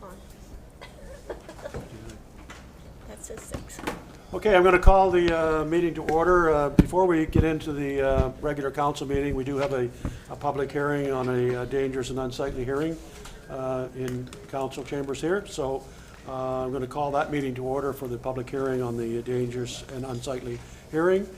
on. That says 6. Okay, I'm going to call the meeting to order. Before we get into the regular council meeting, we do have a public hearing on a dangerous and unsightly hearing in council chambers here. So I'm going to call that meeting to order for the public hearing on the dangerous and unsightly hearing.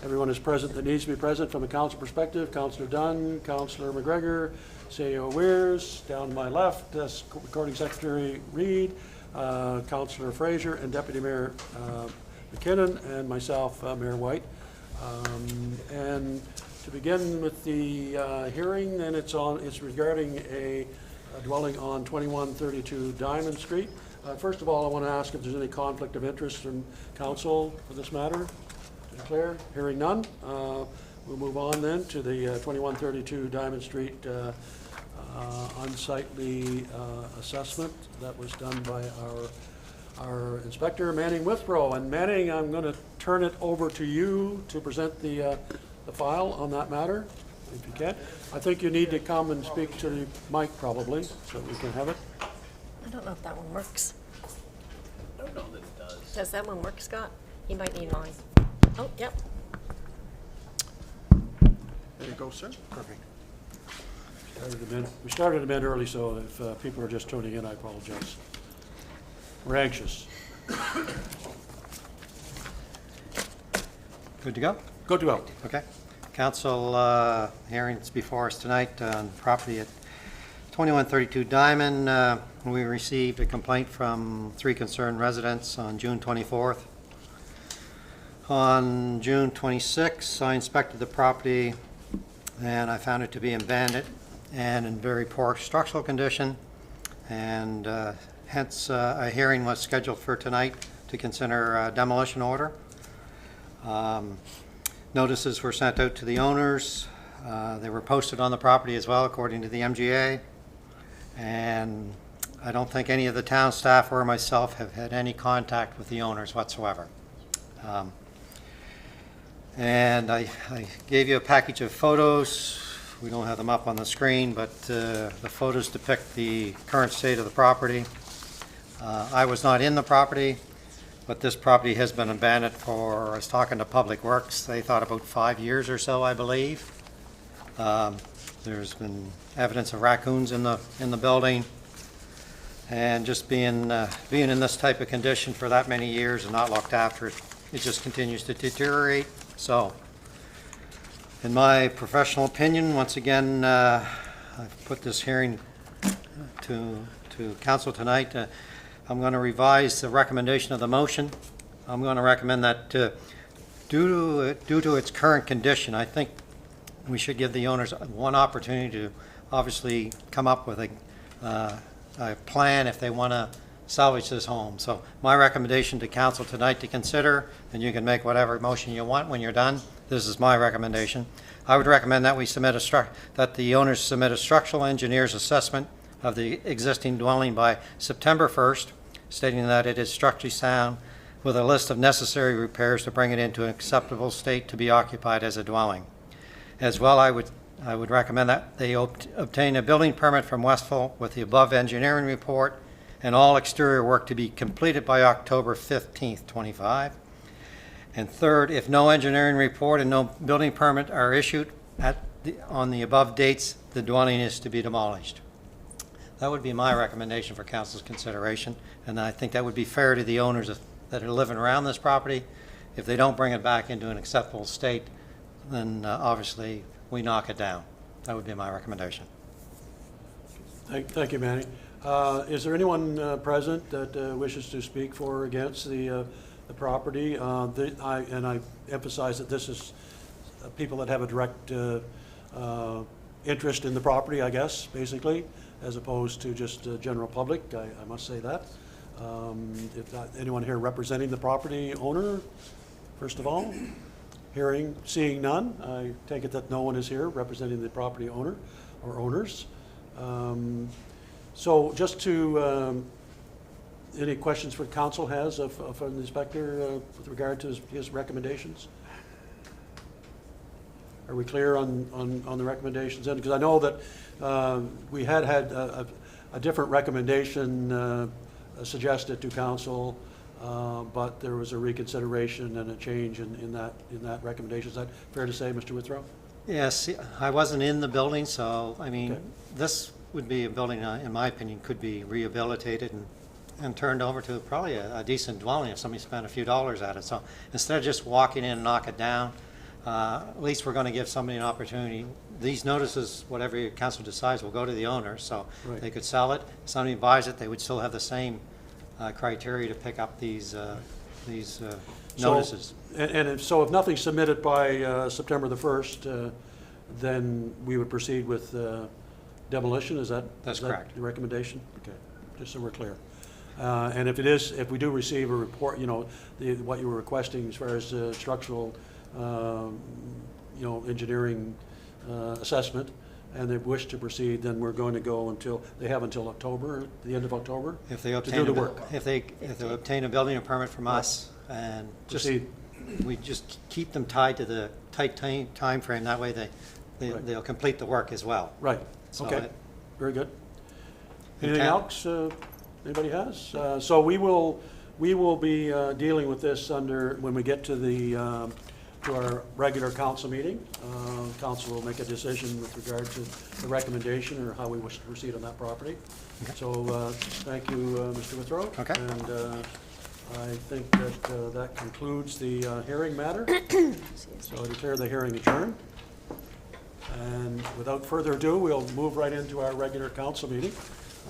Everyone is present that needs to be present from a council perspective. Councillor Dunn, Councillor McGregor, CEO Weirs, down to my left, Recording Secretary Reid, Councillor Fraser, and Deputy Mayor McKinnon, and myself, Mayor White. And to begin with the hearing, then it's regarding a dwelling on 2132 Diamond Street. First of all, I want to ask if there's any conflict of interest from council for this matter. To declare, hearing none. We'll move on then to the 2132 Diamond Street unsightly assessment that was done by our inspector, Manning Withrow. And Manning, I'm going to turn it over to you to present the file on that matter, if you can. I think you need to come and speak to the mic probably, so we can have it. I don't know if that one works. I don't know that it does. Does that one work, Scott? You might need mine. Oh, yep. There you go, sir. Perfect. We started a bit early, so if people are just tuning in, I apologize. We're anxious. Good to go? Good to go. Okay. Council hearings before us tonight on property at 2132 Diamond. We received a complaint from 3 concerned residents on June 24th. On June 26th, I inspected the property and I found it to be abandoned and in very poor structural condition, and hence a hearing was scheduled for tonight to consider a demolition order. Notices were sent out to the owners. They were posted on the property as well, according to the MGA, and I don't think any of the town staff or myself have had any contact with the owners whatsoever. And I gave you a package of photos. We don't have them up on the screen, but the photos depict the current state of the property. I was not in the property, but this property has been abandoned for, I was talking to Public Works, they thought about 5 years or so, I believe. There's been evidence of raccoons in the building, and just being in this type of condition for that many years and not looked after, it just continues to deteriorate. So, in my professional opinion, once again, I've put this hearing to council tonight. I'm going to revise the recommendation of the motion. I'm going to recommend that due to its current condition, I think we should give the owners one opportunity to obviously come up with a plan if they want to salvage this home. So my recommendation to council tonight to consider, and you can make whatever motion you want when you're done. This is my recommendation. I would recommend that we that the owners submit a structural engineer's assessment of the existing dwelling by September 1st, stating that it is structurally sound with a list of necessary repairs to bring it into an acceptable state to be occupied as a dwelling. As well, I would recommend that they obtain a building permit from Westville with the above engineering report and all exterior work to be completed by October 15th, 25. And third, if no engineering report and no building permit are issued on the above dates, the dwelling is to be demolished. That would be my recommendation for council's consideration, and I think that would be fair to the owners that are living around this property. If they don't bring it back into an acceptable state, then obviously we knock it down. That would be my recommendation. Thank you, Manny. Is there anyone present that wishes to speak for or against the property? I emphasize that this is people that have a direct interest in the property, I guess, basically, as opposed to just general public. I must say that. If not, anyone here representing the property owner, first of all? Seeing none, I take it that no one is here representing the property owner or owners. So just to, any questions for council has from the inspector with regard to his recommendations? Are we clear on the recommendations then? Because I know that we had a different recommendation suggested to council, but there was a reconsideration and a change in that recommendation. Is that fair to say, Mr. Withrow? Yes, I wasn't in the building, so, I mean, Okay. this would be a building, in my opinion, could be rehabilitated and turned over to probably a decent dwelling if somebody spent a few dollars at it. So instead of just walking in and knock it down, at least we're going to give somebody an opportunity. These notices, whatever your council decides, will go to the owner, so Right. they could sell it. If somebody buys it, they would still have the same criteria to pick up these notices. So if nothing's submitted by September the 1st, then we would proceed with demolition, is that? That's is that correct. the recommendation? Okay, just so we're clear. And if we do receive a report, what you were requesting as far as structural, engineering assessment, and they wish to proceed, then we're going to go until October, the end of October? If they To obtain do a the bu- work. If they obtain a building permit from us and Proceed. we just keep them tied to the tight time frame. That way Right. they'll complete the work as well. Right, So okay, it- very good. Anything Okay. else anybody has? So we will be dealing with this when we get to our regular council meeting. Council will make a decision with regard to the recommendation or how we wish to proceed on that property. So thank you, Mr. Withrow. Okay. And I think that concludes the hearing matter. So I declare the hearing adjourned. And without further ado, we'll move right into our regular council meeting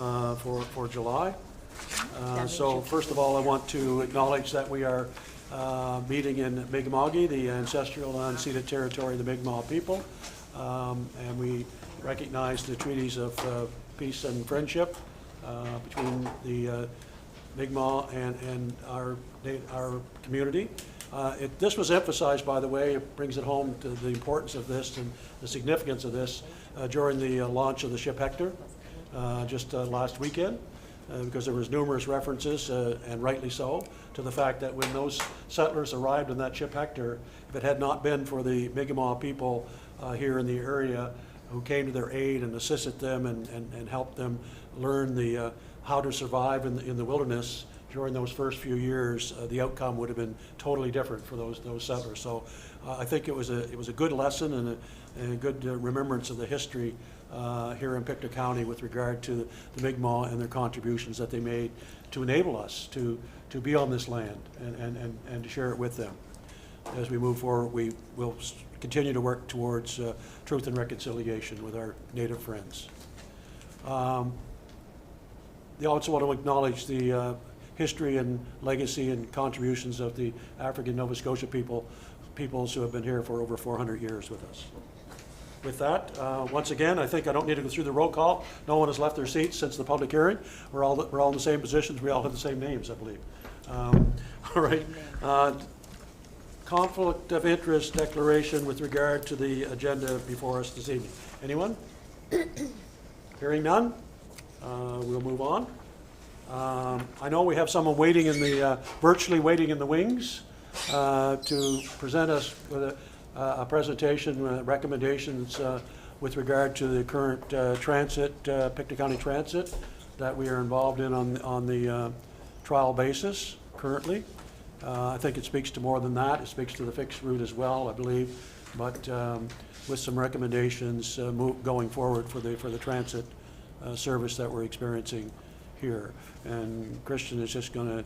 for July. So first of all, I want to acknowledge that we are meeting in Mi'kma'ki, the ancestral unceded territory of the Mi'kmaq people. And we recognize the treaties of peace and friendship between the Mi'kmaq and our community. This was emphasized, by the way, it brings it home to the importance of this and the significance of this during the launch of the ship Hector just last weekend, because there was numerous references, and rightly so, to the fact that when those settlers arrived on that ship Hector, if it had not been for the Mi'kmaq people here in the area who came to their aid and assisted them and helped them learn how to survive in the wilderness during those first few years, the outcome would have been totally different for those settlers. So I think it was a good lesson and a good remembrance of the history here in Pictou County with regard to the Mi'kmaq and their contributions that they made to enable us to be on this land and to share it with them. As we move forward, we will continue to work towards truth and reconciliation with our Native friends. I also want to acknowledge the history and legacy and contributions of the African Nova Scotia peoples who have been here for over 400 years with us. With that, once again, I think I don't need to go through the roll call. No one has left their seats since the public hearing. We're all in the same positions. We all have the same names, I believe. All right. Conflict of interest declaration with regard to the agenda before us this evening. Anyone? Hearing none, we'll move on. I know we have someone waiting virtually waiting in the wings to present us with a presentation, recommendations with regard to the current Pictou County Transit that we are involved in on the trial basis currently. I think it speaks to more than that. It speaks to the fixed route as well, I believe, but with some recommendations going forward for the transit service that we're experiencing here. And Christian is just going to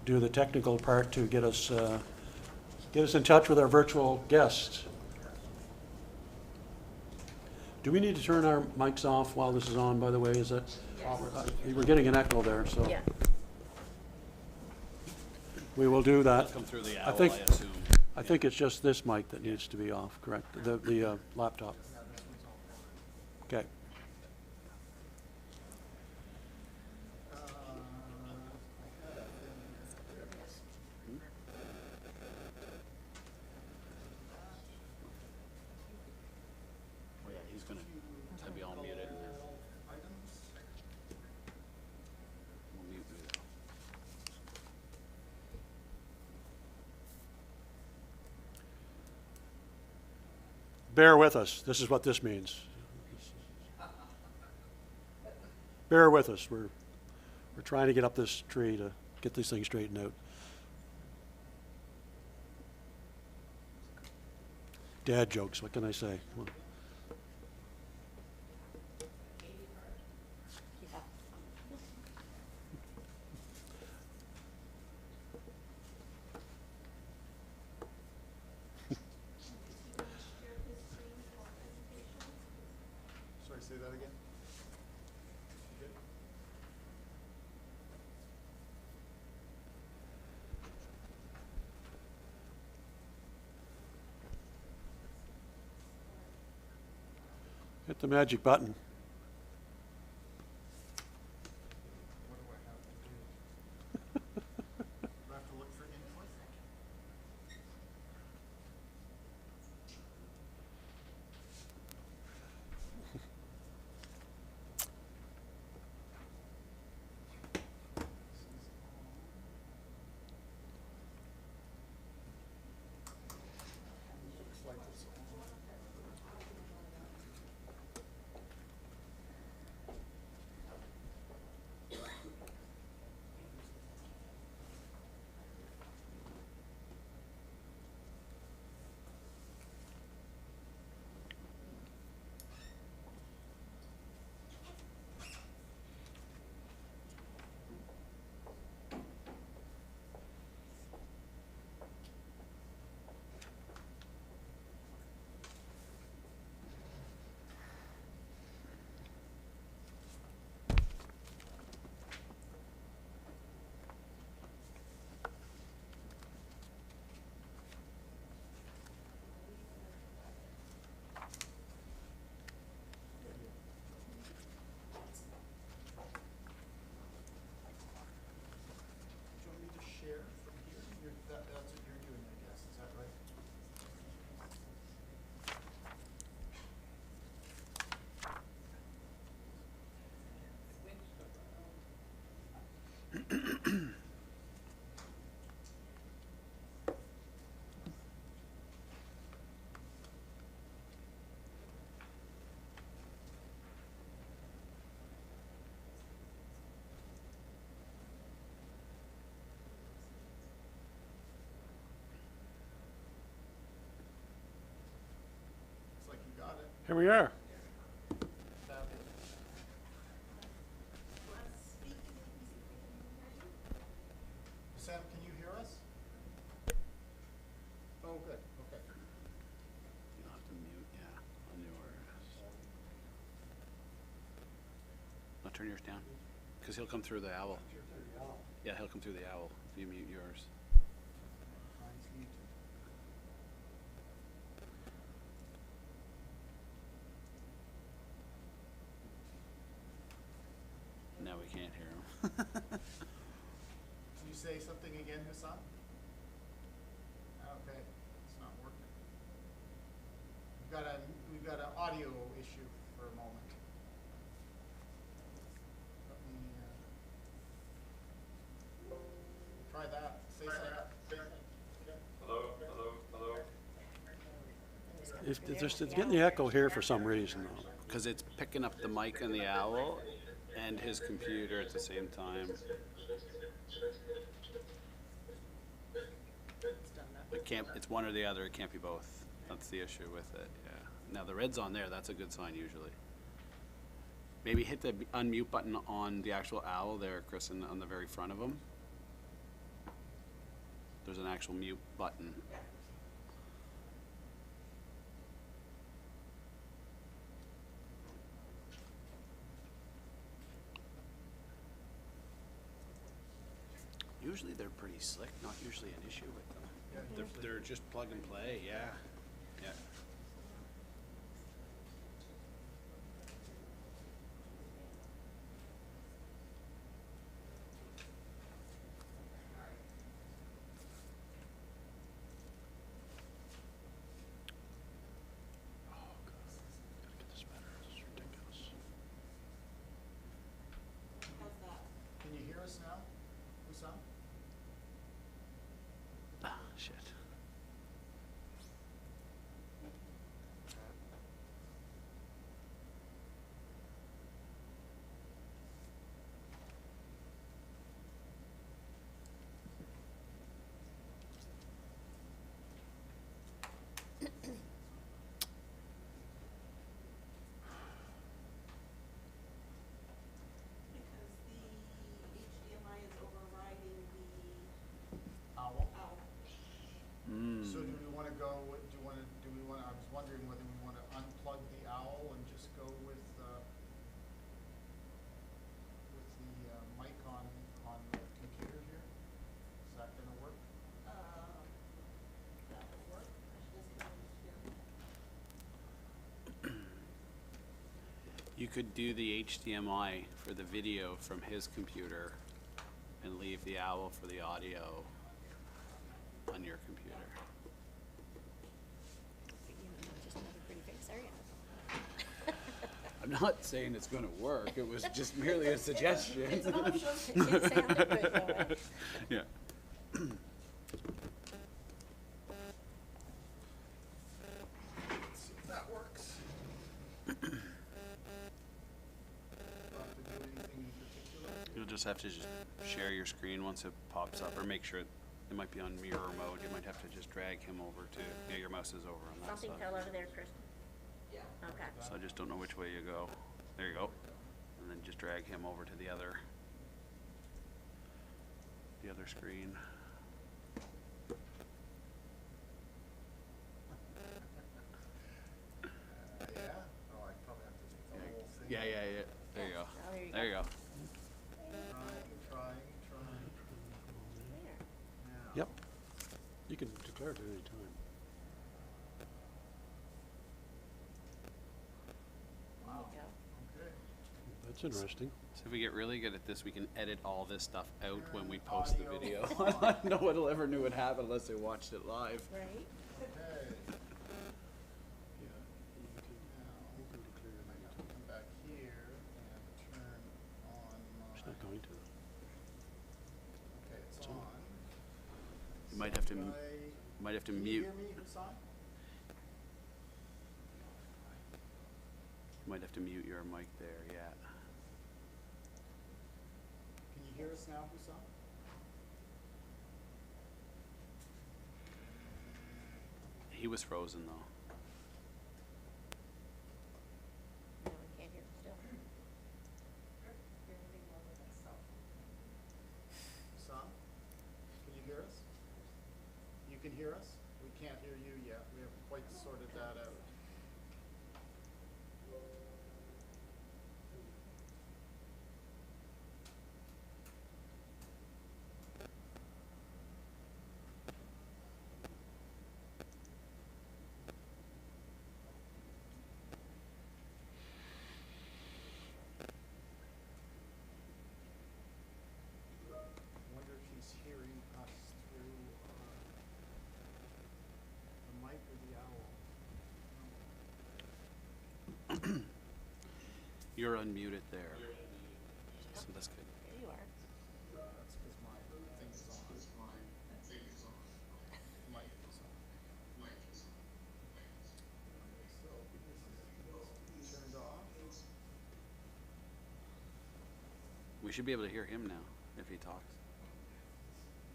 do the technical part to get us in touch with our virtual guests. Do we need to turn our mics off while this is on, by the way? Is that, we're getting an echo there, so Yeah. we will do that. Come through the I owl, think- I assume. I think it's just this mic that needs to be off, correct? The laptop. Okay. Oh, yeah, he's gonna be all muted. We'll mute you, though. Bear with us. This is what this means. bear with us. We're trying to get up this tree to get these things straightened out. Dad jokes, what can I say? Keep up. Sorry, say that again? Hit the magic button. What do I have to do? Do I have to look for input? Looks like it's on. Do you want me to share from here? That's what you're doing, I guess, is that right? Looks like you got it. Here we are. Sam, can you hear us? Oh, good, okay. You'll have to mute, yeah, on yours. Now turn yours down, because he'll come through the owl. Yeah, he'll come through the owl if you mute yours. Mine's muted. Now we can't hear him. Can you say something again, Hassan? Okay, it's not working. We've got an audio issue for a moment. Let me, try that, say something. It's getting the echo here for some reason, though. Because it's picking up the mic and the owl and his computer at the same time. It can't, it's one or the other, it can't be both. That's the issue with it, yeah. Now the red's on there, that's a good sign usually. Maybe hit the unmute button on the actual owl there, Chris, on the very front of him. There's an actual mute button. Usually they're pretty slick, not usually an issue with them. They're just plug and play, yeah. Yeah. Can you hear us now, Hassan? Ah, shit. wondering whether we want to unplug the owl and just go with the mic on the computer here. Is that gonna work? That would work. I just You could do the HDMI for the video from his computer and leave the owl for the audio on your computer. Just another pretty face, are you? I'm not saying it's gonna work, it was just merely a suggestion. It's an option. It sounded good though, right? Yeah. Let's see if that works. Do I have to do anything in particular? You'll just have to just share your screen once it pops up, or make sure it might be on mirror mode. You might have to just drag him over to, yeah, your mouse is over on that Something side. fell over there, Kristen. Yeah. Okay. So I just don't know which way you go. There you go. And then just drag him over to the other screen. Yeah? Oh, I probably have to take the whole thing. Yeah. There you go. Oh, there you There you go. Trying. There. Now. Yep. You can declare it at any time. There you go. Okay. That's interesting. So if we get really good at this, we can edit all this stuff out when we post the Audio video. on. No one will ever knew what happened unless they watched it live. Right? Okay. Yeah. You can declare it I at have any to come back here and turn on my. It's not going to. Okay, it's It's on. on. You might have to, Can mute. you hear me, Hussam? You might have to mute your mic there, yeah. Can you hear us now, Hussam? He was frozen though. No, we can't hear it still. Hussam? Can you hear us? You can hear us? We can't hear you yet. We haven't quite sorted that out. I wonder if he's hearing us through the mic or the owl. You're unmuted there. So that's good. There you are. That's because my thing is on. Mic is on. So this is turned off. We should be able to hear him now if he talks.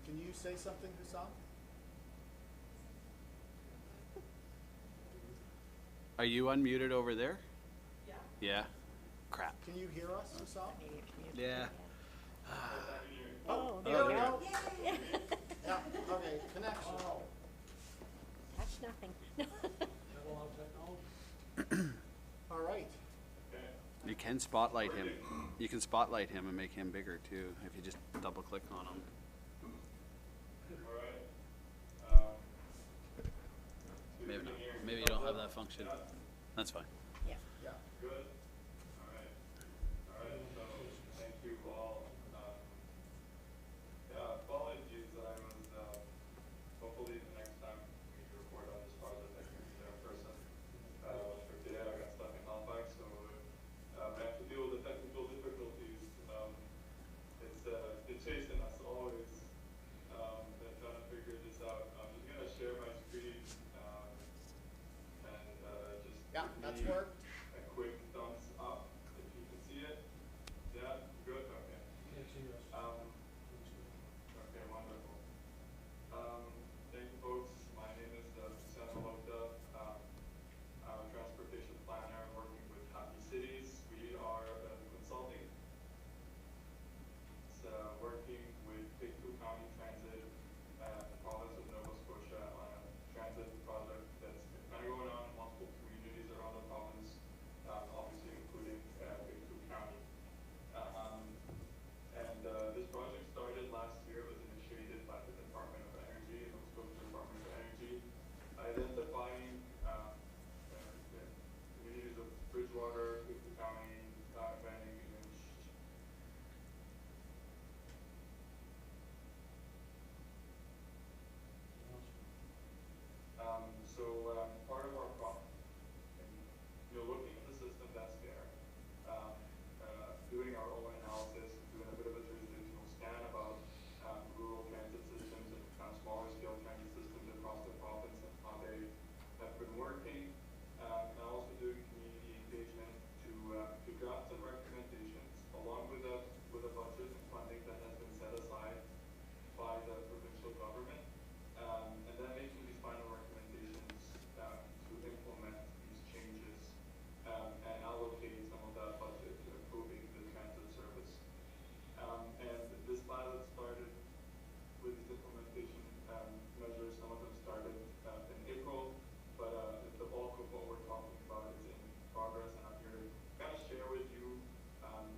Can you say something, Hussam? Are you unmuted over there? Yeah. Yeah? Crap. Can you hear us, Hussam? Maybe it can mute. Yeah. Oh, there we go. Yeah, okay, connection. Touch nothing. All right. You can spotlight him. You can spotlight him and make him bigger too, if you just double click on him. Maybe not. Maybe you don't have that function. That's fine. Yeah. Yeah. Good. All right. So thank you all. Yeah, apologies. I was hopefully the next time we report on this project, I can be there in person. For today, I got stuck in Halifax, so I have to deal with the technical difficulties. It's chasing us always. Been trying to figure this out. I'm just gonna share my screen and just. Yeah, give that's me worked. A quick thumbs up if you can see it. Yeah, good, okay. Okay, wonderful. Thank you folks. My name is Sam Malota. I'm a transportation planner working with Happy Cities. We are consulting. It's working with Pictou County Transit and the province of Nova Scotia on a transit project that's kind of going on in multiple drafts and recommendations along with a budget and funding that has been set aside by the provincial government, and then making these final recommendations to implement these changes and allocate some of that budget to improving the transit service. And this pilot started with these implementation measures. Some of them started in April, but the bulk of what we're talking about is in progress, and I'm here to kind of share with you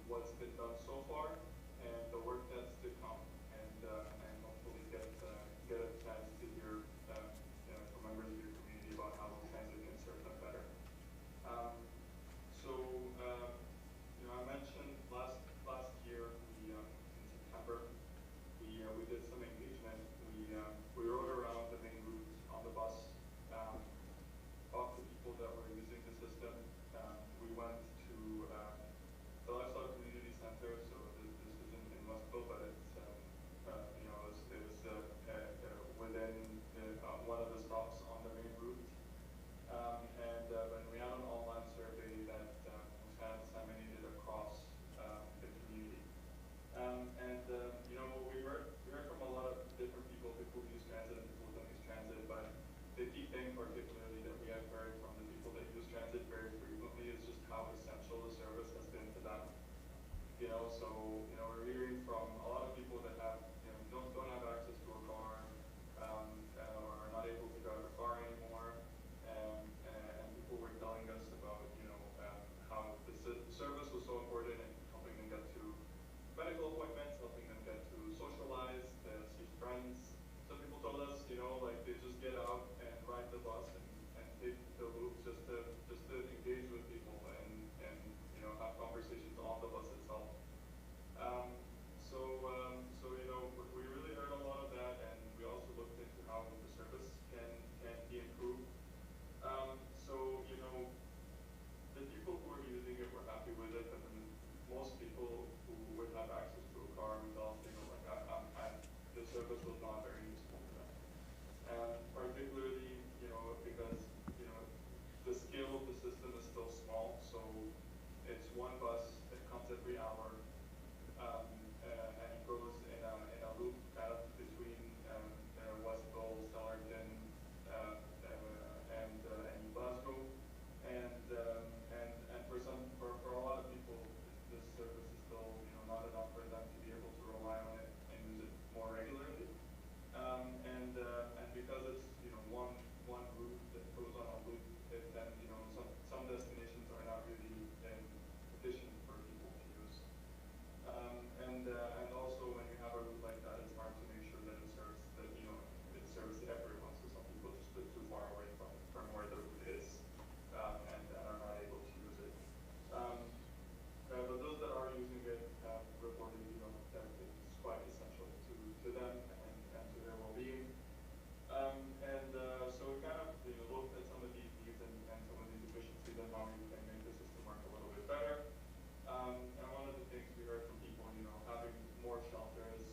what's been done so far and the work that's to come, and hopefully get a chance to hear from members of your community about how transit can serve them better. I mentioned last year in September we did some engagement. We rode around the main route on the bus, talked to people that were using the system. We went to the Lifestyle Community Center, so this isn't in Westville, but it's it was within one of the stops on the main route. And we had an online survey that was kind of disseminated across the community. We heard from a lot of different people who use transit and people who don't use transit, but the key thing particularly that we have heard from the people that use transit very frequently is just how essential the service has been to them. We're hearing from a lot of people that have, don't have access to a car, or are not able to drive a car anymore, and people were telling us about, how the service was so important in helping them get to medical appointments, helping them get to socialize, see friends. Some people told us, they just get out and ride the bus and take the loop just to engage with people and have conversations on the bus itself. We really heard a lot of that, and we also looked into how the service can be improved. The people who were using it were happy with it, and then most people who would have access to a car would tell us, the service was not very useful to them. Particularly, because, the scale of the system is still small, so it's one bus that comes every hour, and it goes in a loop kind of between Westville, Stellarton, and New Glasgow, and for a lot of people, this service is still not enough for them to be able to rely on it and use it more regularly, and because it's one route that goes on a loop, then some destinations are not really efficient for people to use. And also when you have a route like that, it's hard to make sure that it serves everyone. So some people just live too far away from where the route is, and are not able to use it. But those that are using it reported, that it's quite essential to them and to their well-being. So we kind of looked at some of these needs and some of these deficiencies and how we can make the system work a little bit better. And one of the things we heard from people, having more shelters,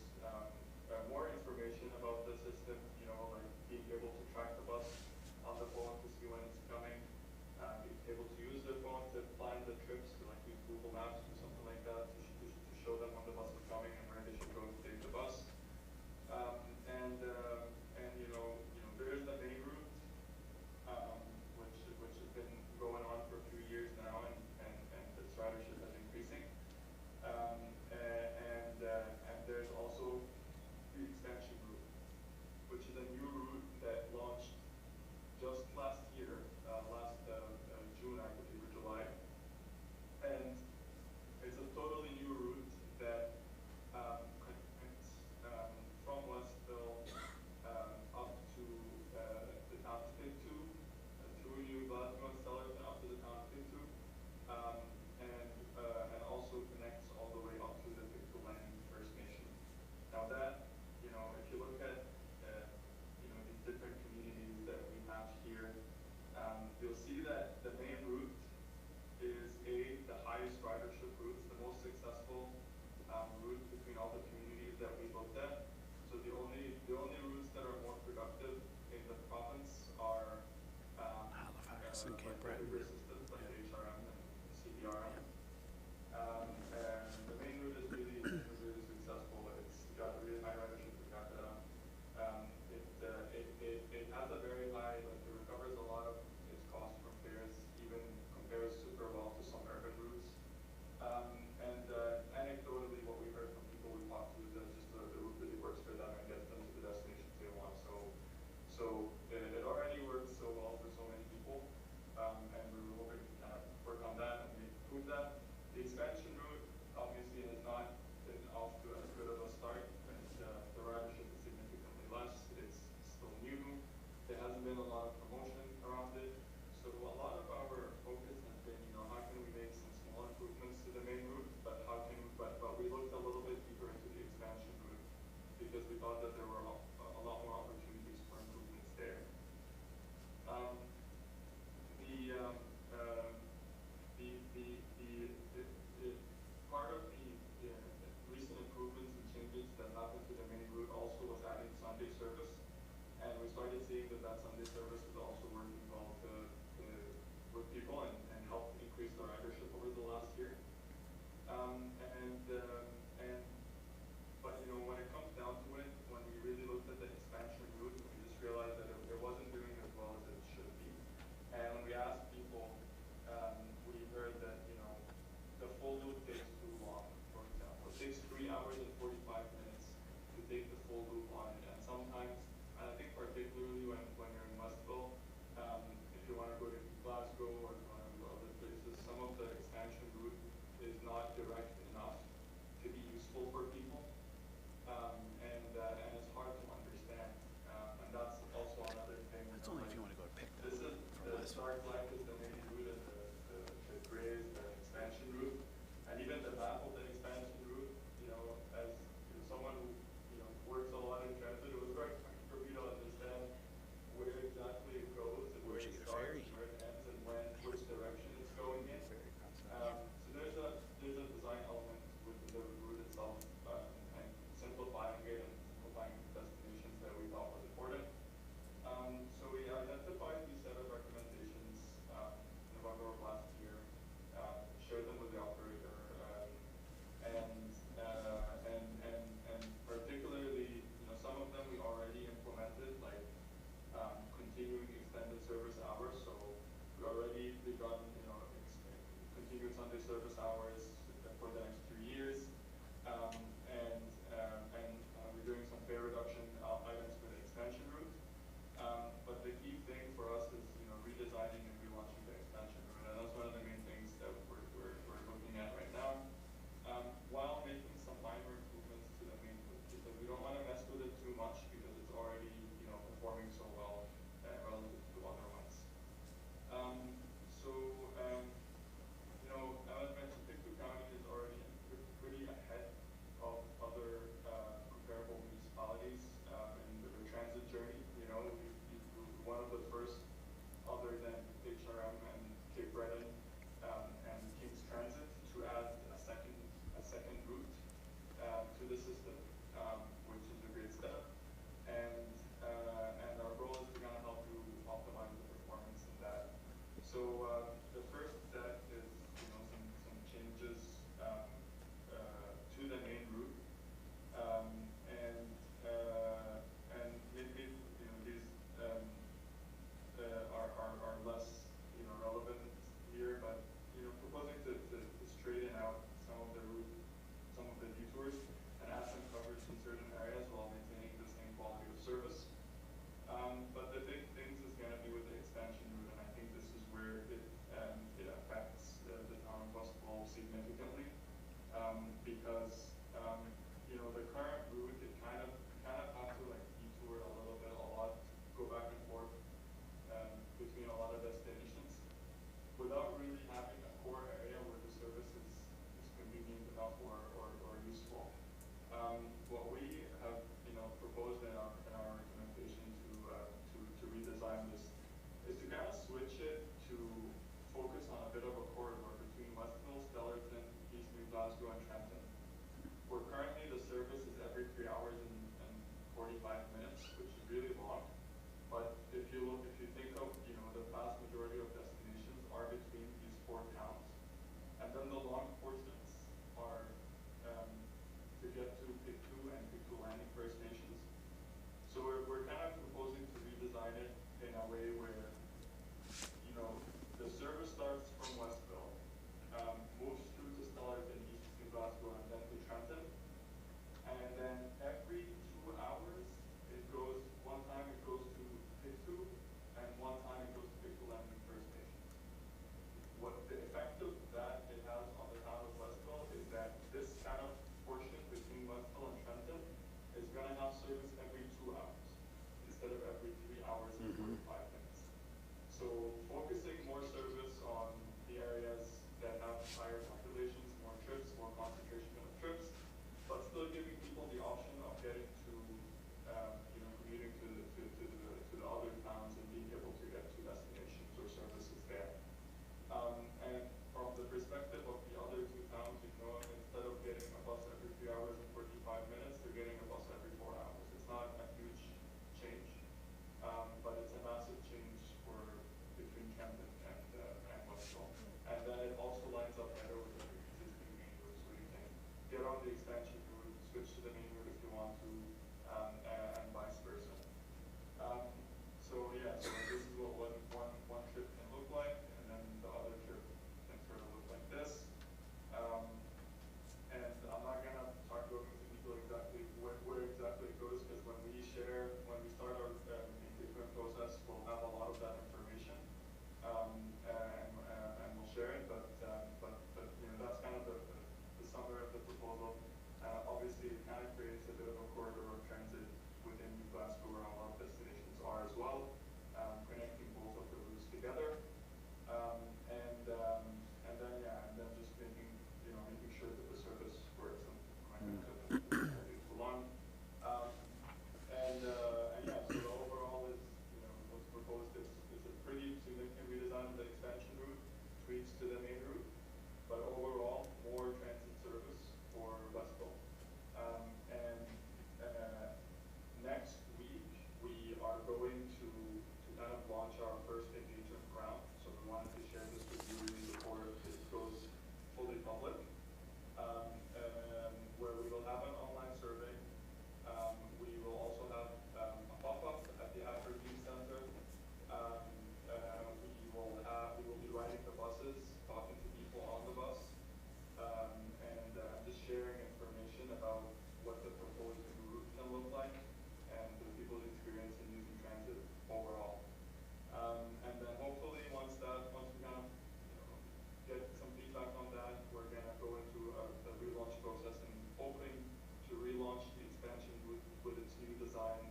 more information about the system, like being able to track the bus on the phone to see when it's coming, being able to use the phone to plan the trips, to like use Google Maps or something like that to show them when the bus is coming and where they should go to take the bus. There is the main route, which has been going on for a few years now, and its ridership is increasing. And there's also the extension route, which is a new route that launched just last year, June, I believe, or July. And it's a totally new route that connects from Westville up to the town of Pictou, through New Glasgow and Stellarton up to the town of Pictou, and also connects all the way up to the Pictou Landing First Nation. Now that, if you look at these different communities that we have here, you'll see that the main route is the highest ridership route, the most successful route between all the communities that we looked at. So the only routes that are more productive in the province are Halifax and Cape like Breton. the bigger systems like HRM and CBRM. there hasn't been a lot of promotion around it. So a lot of our focus has been, how can we make some small improvements to the main route, but we looked a little bit deeper into the expansion route because we thought that there were a lot more opportunities for improvements there. Part of the recent improvements and changes that happened to the main route also was adding Sunday service, and we started seeing that Sunday service is also working well with people and helped increase the ridership over the last year. But when it comes down to it, when we really looked at the expansion route, we just realized that it wasn't doing as well as it should be. And when we asked people, we heard that the full loop takes too long. For example, it takes 3 hours and 45 minutes to take the full loop on it, and sometimes, and I think particularly when you're in Westville, if you want to go to Glasgow or if you want to go to other places, some of the expansion route is not direct enough to be useful for people, and it's hard to understand, and that's also another thing. That's only if you want to go to pick them. This is the dark black is the main route, and the gray is the expansion route, and even the baffled expansion route. As someone who works a lot in transit, it was very hard for me to understand where exactly it goes and where Where'd you it get a starts, ferry? where it ends, and which direction it's going in. So there's a design element with the route itself, and simplifying it and simplifying the destinations that we thought was important. So we identified these set of recommendations in November of last year, shared them with the operator, and particularly, some of them we already implemented, like continuing extended service hours. So we already begun, continued Sunday service hours for the next 2 years, and we're doing some fare reduction items for the expansion route. But the key thing for us is, redesigning and relaunching the expansion route, and that's one of the main things that we're looking at right now, while making some minor improvements to the main route, because we don't want to mess with it too much because it's already, performing so well relative to other ones. As mentioned, Pictou County is already pretty ahead of other comparable municipalities in the transit journey. We're one of the first, other than HRM and Cape Breton and King's Transit, to add a second route to the system, which is a great step. And our goal is to kind of help you optimize the performance in that. So the first step is some changes to the main route, and maybe these are less relevant here, but proposing to straighten out some of the detours and add some coverage in certain areas while maintaining the same quality of service. But the big things is going to be with the expansion route, and I think this is where it affects the town of Westville significantly, because the current route, it kind of have to detour a little bit, a lot, go back and forth between a lot of destinations without really having a core area where the service is convenient enough or useful. What we have proposed in our recommendation to redesign this is to kind of switch it to focus on a bit of a corridor between Westville, Stellarton, East New Glasgow, and Trenton, where currently the service is every 3 hours and 45 minutes, which is really long. But if you think of the vast majority of destinations are between these 4 towns, and then the long portions are to get to Pictou and Pictou Landing First Nations. So we're kind of proposing to redesign it in a way where the service starts from Westville, moves through to Stellarton, East New Glasgow, and then to Trenton, and then every 2 hours one time it goes to Pictou, and one time it goes to Pictou Landing First Nations. What the effect of that it has on the town of Westville is that this kind of portion between Westville and Trenton is going to have service every 2 hours instead of every 3 hours and 45 a bit of a corridor of transit within New Glasgow where a lot of destinations are as well, connecting both of the routes together. And then, yeah, and then just making, making sure that the service works. And I'm not going to too long. And yeah, so the overall is, what's proposed is a pretty significant redesign of the expansion route, tweaks to the main route, but overall, more transit service for Westville. And next week, we are going to kind of launch our first engagement round. So we wanted to share this with you before it goes fully public, where we will have an online survey. We will also have a pop-up at the Atherton Center. We will be riding the buses, talking to people on the bus, and just sharing information about what the proposed new route can look like and the people's experience in using transit overall. And then hopefully once we kind of get some feedback on that, we're gonna go into the relaunch process and hoping to relaunch the expansion route with its new design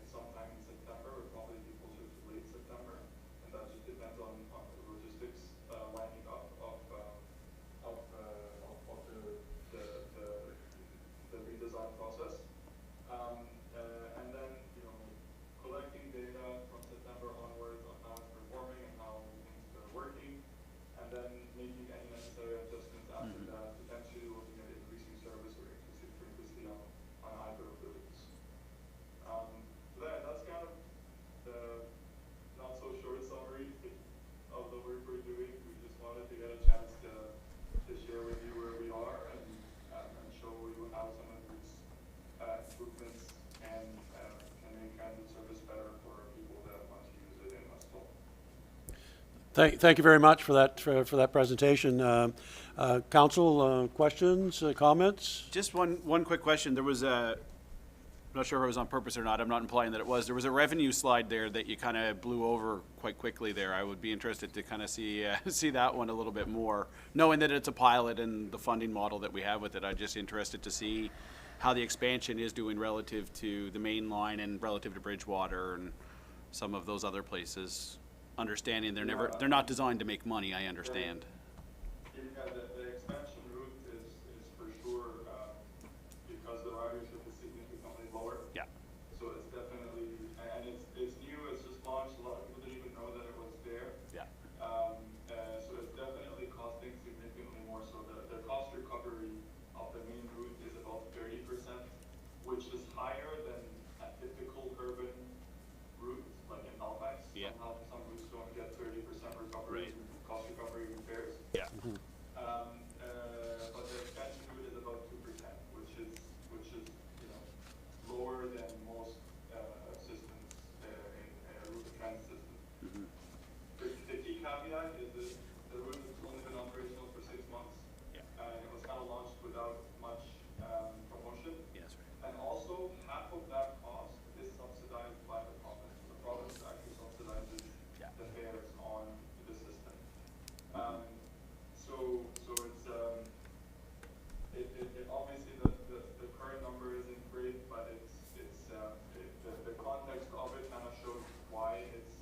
sometime in September, or probably be closer to late September. And that just depends on the logistics lining up of the redesign process. And then, collecting data from September onwards on how it's performing and how things are working, and then making any necessary adjustments after that, potentially looking at increasing service or increasing frequency on either of the routes. So that's kind of the not so short summary of the work we're doing. We just wanted to get a chance to share with you where we are and show you how some of these improvements can make transit service better for people that want to use it in Westville. Thank you very much for that, for that presentation. Council, questions, comments? Just one quick question. There was I'm not sure if it was on purpose or not. I'm not implying that it was. There was a revenue slide there that you kind of blew over quite quickly there. I would be interested to kind of see that one a little bit more, knowing that it's a pilot and the funding model that we have with it. I'm just interested to see how the expansion is doing relative to the main line and relative to Bridgewater and some of those other places. Understanding they're not designed to make money. I understand. Yeah, the expansion route is for sure because the ridership is significantly lower. Yeah. So it's definitely, and it's new, it's just launched, a lot of people didn't even know that it was there. Yeah. So it's definitely costing significantly more. So the cost recovery of the main route is about 30%, which is higher than a typical urban route, like in Halifax. Yeah. Somehow some routes don't get 30% recovery, Right. cost recovery repairs. Yeah. But the expansion route is about 2%, which is lower than most systems in route transit systems. The key caveat is that the route has only been operational for 6 months. Yeah. And it was kind of launched without much promotion. Yes. Right. And also, half of that cost is subsidized by the province. The province actually subsidizes Yeah. the fares on the system. So it's it obviously the current number isn't great, but the context of it kind of shows why it's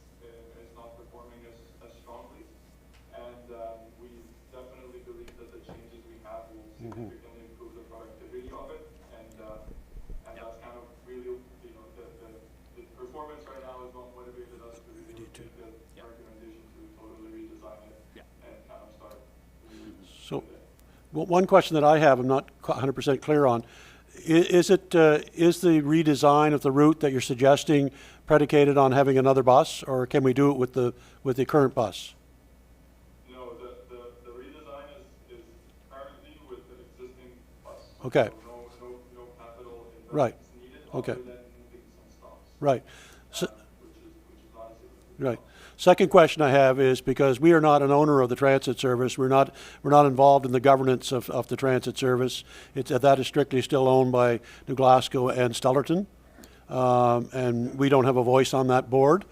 not performing as strongly. And we definitely believe that the changes we have will significantly improve the productivity of it. And that's kind of really, the performance right now is what motivated us to really make the recommendation to totally redesign it and kind of start. So, well, one question that I have, I'm not 100% clear on, is the redesign of the route that you're suggesting predicated on having another bus, or can we do it with the current bus? No, the redesign is currently with the existing bus. Okay. So no capital Right. investments needed, Okay. other than moving some stops. Right. So, Which is not a significant right. cost. Second question I have is, because we are not an owner of the transit service, we're not involved in the governance of the transit service. That is strictly still owned by New Glasgow and Stellarton, and we don't have a voice on that board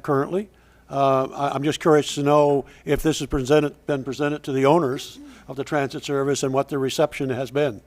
currently. I'm just curious to know if this has been presented to the owners of the transit service and what the reception has been.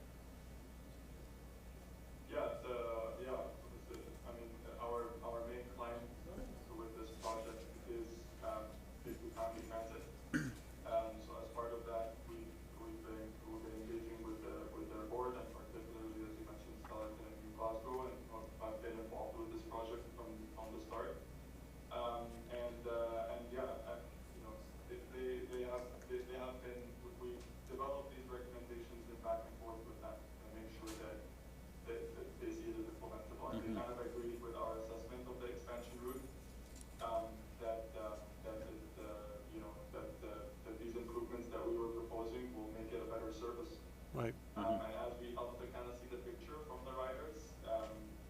Right. And as we help to kind of see the picture from the riders,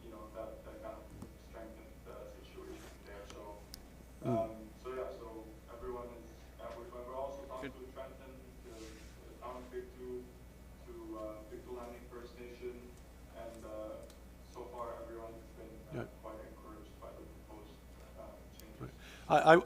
you know, that kind of strengthened the situation there. So, so everyone is, we're also talking to Trenton, the town of Pictou, to Pictou Landing First Nation, and so far everyone's been Yeah. quite encouraged by the proposed changes.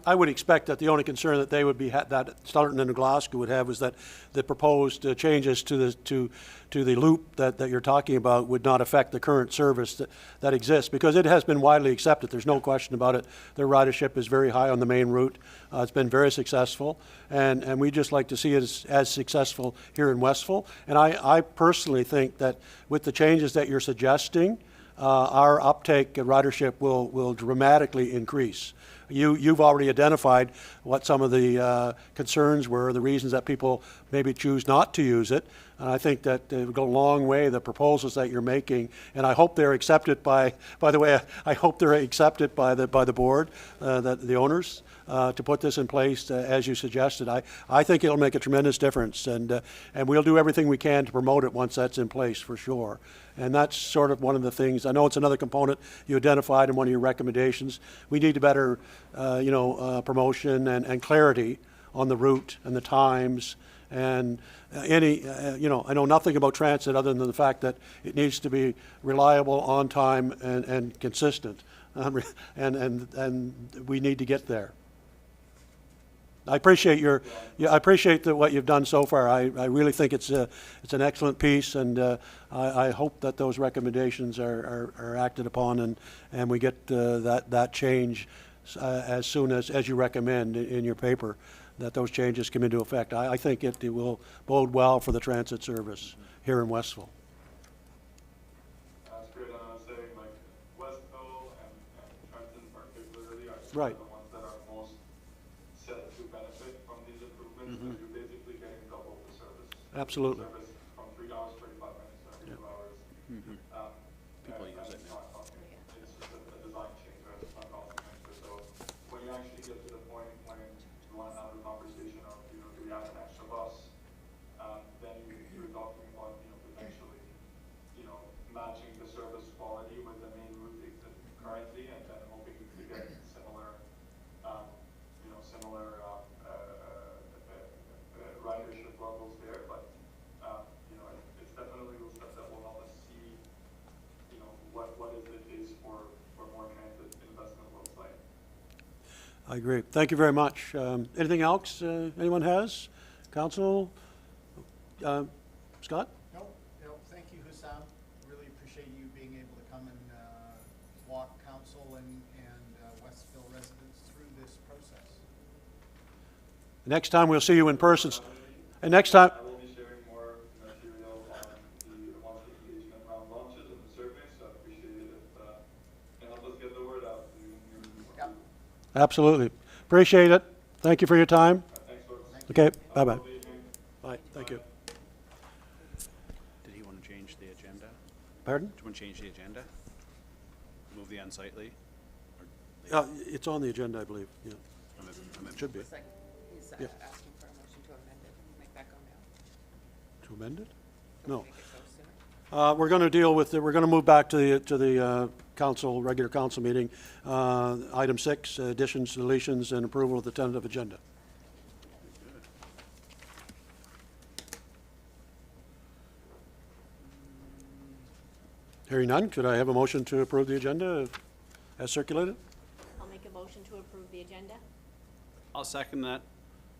I would expect that the only concern that they would be, that Stellarton and Glasgow would have was that the proposed changes to the loop that you're talking about would not affect the current service that exists, because it has been widely accepted. There's no question about it. Their ridership is very high on the main route. It's been very successful, and we just like to see it as successful here in Westville. And I personally think that with the changes that you're suggesting, our uptake ridership will dramatically increase. You've already identified what some of the concerns were, the reasons that people maybe choose not to use it. And I think that it would go a long way, the proposals that you're making, and I hope they're accepted by the way, I hope they're accepted by the board, the owners, to put this in place as you suggested. I think it'll make a tremendous difference, and we'll do everything we can to promote it once that's in place, for sure. And that's sort of one of the things, I know it's another component you identified in one of your recommendations. We need a better, promotion and clarity on the route and the times, and I know nothing about transit other than the fact that it needs to be reliable, on time, and consistent, and we need to get there. I appreciate what you've done so far. I really think it's an excellent piece, and I hope that those recommendations are acted upon, and we get that change as soon as you recommend in your paper, that those changes come into effect. I think it will bode well for the transit service here in Westville. That's great, and I was saying, like, Westville and Trenton particularly are Right. the ones that are most set to benefit from these improvements, because you're basically getting double the service. Absolutely. Service from 3 hours, 35 minutes to every 2 hours. People use it It's now. not costing, it's just a design change, right? It's not costing extra. So when you actually get to the point when you want to have a conversation of, do we add an extra bus? Then you're talking about, potentially, matching the service quality with the main route currently, and then hoping to get similar, ridership levels there. But, it's definitely those steps that will help us see, what is the case for more transit investment looks like. I agree. Thank you very much. Anything else anyone has? Council? Scott? No, thank you, Hussam. Really appreciate you being able to come and walk council and Westville residents through this process. Next time we'll see you in person. And next time, I will be sharing more material on the monthly engagement round launches and the survey, so I appreciate it if can help us get the word out to Yep. absolutely. Appreciate it. Thank you for your time. Thanks, folks. Okay, bye-bye. Have a good evening. Bye, thank you. Did he want to change the agenda? Pardon? Do you want to change the agenda? Move the unsightly? Or It's on the agenda, I believe, yeah. Should be. It's like he's Yeah. asking for a motion to amend it, make that go now. To amend it? Can No. we make it go sooner? We're going to deal with, we're going to move back to the regular council meeting. Item 6, additions, deletions, and approval of the tentative agenda. Hearing none, could I have a motion to approve the agenda as circulated? I'll make a motion to approve the agenda. I'll second that.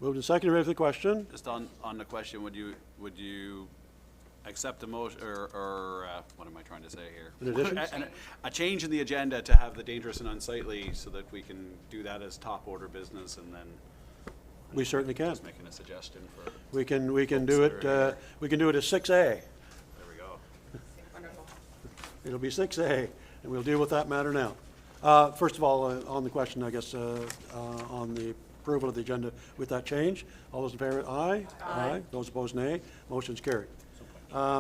Moved and seconded, ready for the question? Just on the question, would you accept a motion, or what am I trying to say here? An addition? A change in the agenda to have the dangerous and unsightly, so that we can do that as top order business, and then We certainly can. just making a suggestion for, We can do Folks that are it, we can do it as 6A. there we go. Wonderful. It'll be 6A, and we'll deal with that matter now. First of all, on the question, I guess, on the approval of the agenda with that change, all those in favor, aye? Aye. Those opposed, nay. Motion's carried.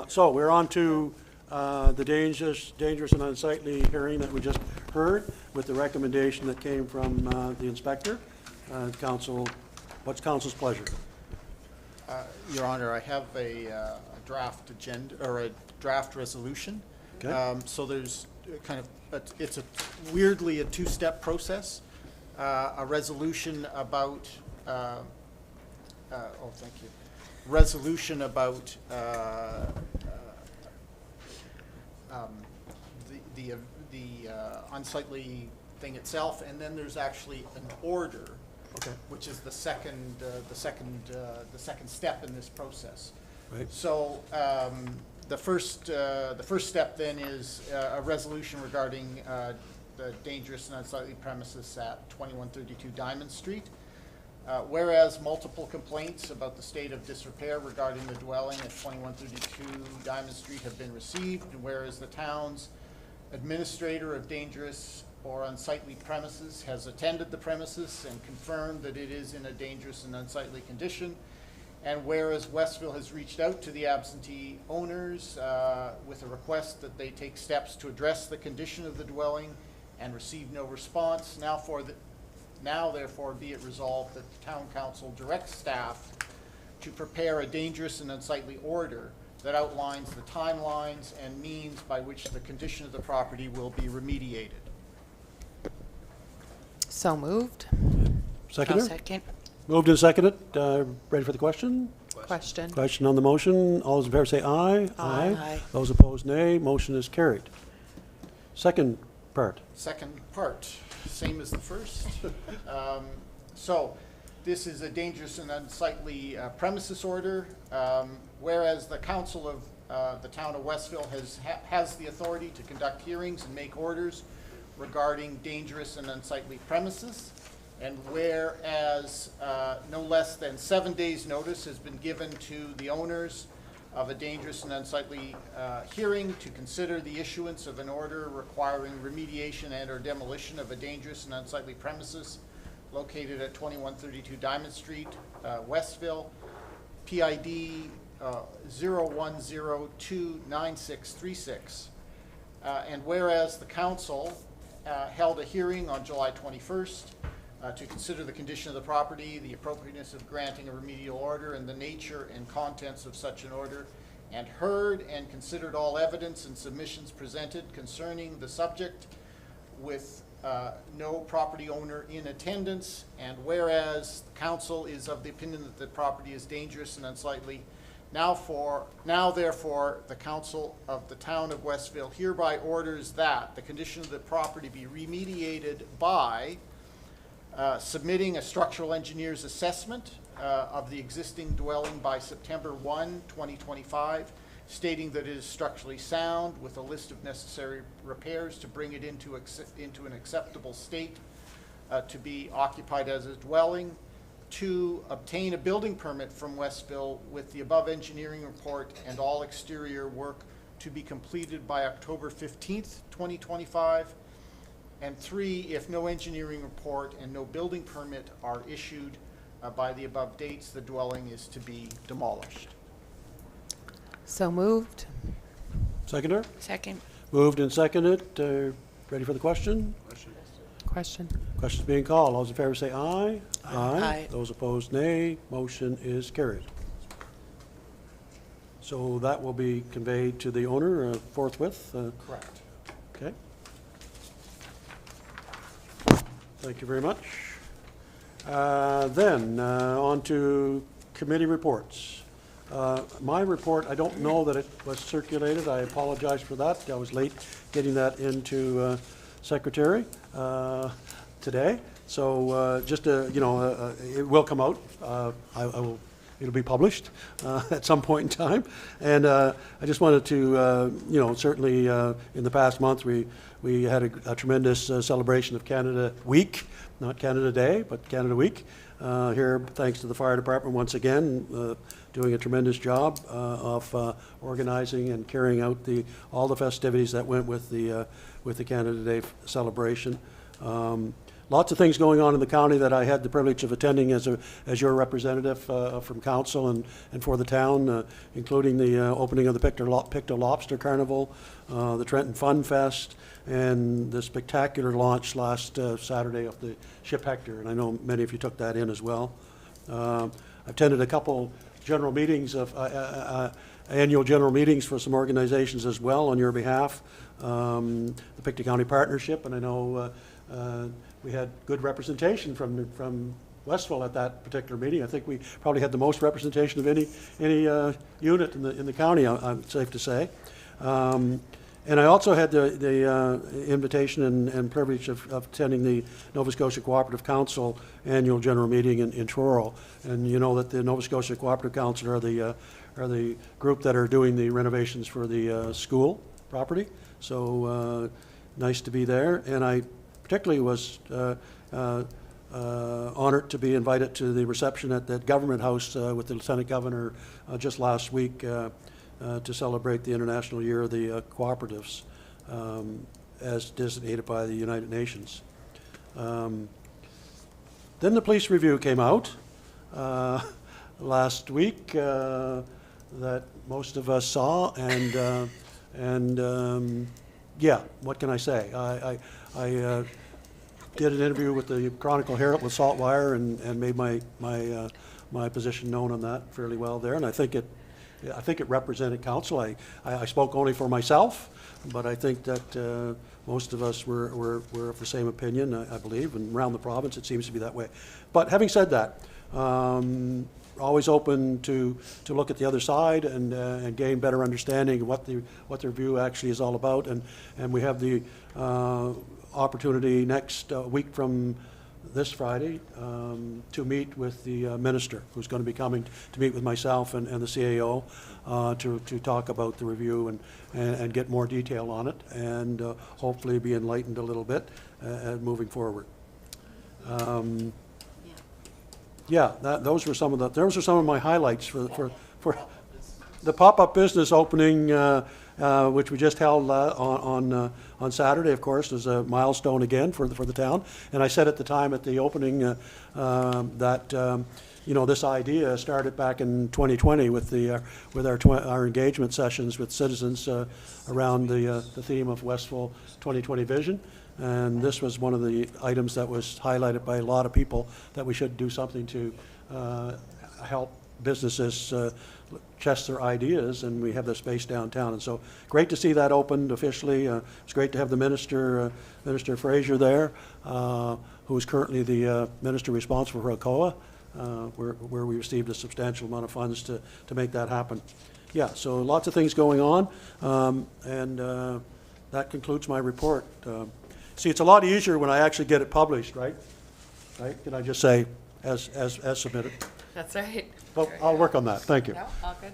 So we're on to the dangerous and unsightly hearing that we just heard, with the recommendation that came from the inspector. Council, what's council's pleasure? Your Honor, I have a draft agenda, or a draft resolution. Okay. So there's kind of, it's weirdly a two-step process. A resolution about, thank you. Resolution about the unsightly thing itself, and then there's actually an order, Okay. which is the second step in this process. Right. So the first step then is a resolution regarding the dangerous and unsightly premises at 2132 Diamond Street. Whereas multiple complaints about the state of disrepair regarding the dwelling at 2132 Diamond Street have been received, and whereas the town's administrator of dangerous or unsightly premises has attended the premises and confirmed that it is in a dangerous and unsightly condition, and whereas Westville has reached out to the absentee owners with a request that they take steps to address the condition of the dwelling and receive no response, now therefore be it resolved that the town council directs staff to prepare a dangerous and unsightly order that outlines the timelines and means by which the condition of the property will be remediated. So moved. Seconder? Second. Moved and seconded. Ready for the question? Question. Question on the motion. All those in favor say aye. Aye. Those opposed, nay. Motion is carried. Second part. Second part, same as the first. So, this is a dangerous and unsightly premises order. Whereas the council of the town of Westville has the authority to conduct hearings and make orders regarding dangerous and unsightly premises. And whereas no less than 7 days' notice has been given to the owners of a dangerous and unsightly hearing to consider the issuance of an order requiring remediation and or demolition of a dangerous and unsightly premises located at 2132 Diamond Street, Westville, PID 01029636. And whereas the council held a hearing on July 21st to consider the condition of the property, the appropriateness of granting a remedial order, and the nature and contents of such an order, and heard and considered all evidence and submissions presented concerning the subject with no property owner in attendance, and whereas the council is of the opinion that the property is dangerous and unsightly, now therefore the council of the town of Westville hereby orders that the condition of the property be remediated by submitting a structural engineer's assessment of the existing dwelling by September 1, 2025, stating that it is structurally sound with a list of necessary repairs to bring it into an acceptable state to be occupied as a dwelling. 2, obtain a building permit from Westville with the above engineering report and all exterior work to be completed by October 15th, 2025. And 3, if no engineering report and no building permit are issued by the above dates, the dwelling is to be demolished. So moved. Seconder? Second. Moved and seconded. Ready for the question? Question. Question's being called. All those in favor say aye. Aye. Those opposed, nay. Motion is carried. So that will be conveyed to the owner forthwith. Correct. Okay. Thank you very much. Then, on to committee reports. My report, I don't know that it was circulated. I apologize for that. I was late getting that into Secretary today. So just, it will come out. It'll be published at some point in time. And I just wanted to, certainly in the past month, we had a tremendous celebration of Canada Week, not Canada Day, but Canada Week. Here, thanks to the fire department once again, doing a tremendous job of organizing and carrying out all the festivities that went with the Canada Day celebration. Lots of things going on in the county that I had the privilege of attending as your representative from council and for the town, including the opening of the Pictou Lobster Carnival, the Trenton Fun Fest, and the spectacular launch last Saturday of the Ship Hector, and I know many of you took that in as well. I've attended a couple general meetings annual general meetings for some organizations as well on your behalf. The Pictou County Partnership, and I know we had good representation from Westville at that particular meeting. I think we probably had the most representation of any unit in the county, I'm safe to say. And I also had the invitation and privilege of attending the Nova Scotia Cooperative Council annual general meeting in Truro. And you know that the Nova Scotia Cooperative Council are the group that are doing the renovations for the school property. So nice to be there. And I particularly was honored to be invited to the reception at that Government House with the Lieutenant Governor just last week to celebrate the International Year of the Cooperatives as designated by the United Nations. Then the police review came out last week that most of us saw, and yeah, what can I say? I did an interview with the Chronicle Herald with Saltwire and made my position known on that fairly well there, and I think it represented council. I spoke only for myself, but I think that most of us were of the same opinion, I believe, and around the province it seems to be that way. But having said that, always open to look at the other side and gain better understanding of what the review actually is all about. And we have the opportunity next week from this Friday to meet with the minister, who's going to be coming to meet with myself and the CAO to talk about the review and get more detail on it, and hopefully be enlightened a little bit moving forward. Yeah, those were some of my highlights for the pop-up business opening, which we just held on Saturday. Of course, was a milestone again for the town. And I said at the time at the opening that this idea started back in 2020 with our engagement sessions with citizens around the theme of Westville 2020 Vision. And this was one of the items that was highlighted by a lot of people, that we should do something to help businesses chest their ideas, and we have the space downtown. And so great to see that opened officially. It's great to have the Minister Fraser there, who is currently the Minister responsible for Alcoa, where we received a substantial amount of funds to make that happen. Yeah, so lots of things going on, and that concludes my report. See, it's a lot easier when I actually get it published, right? Right? Can I just say, as submitted? That's right. Well, I'll work on that. Thank you. No, all good.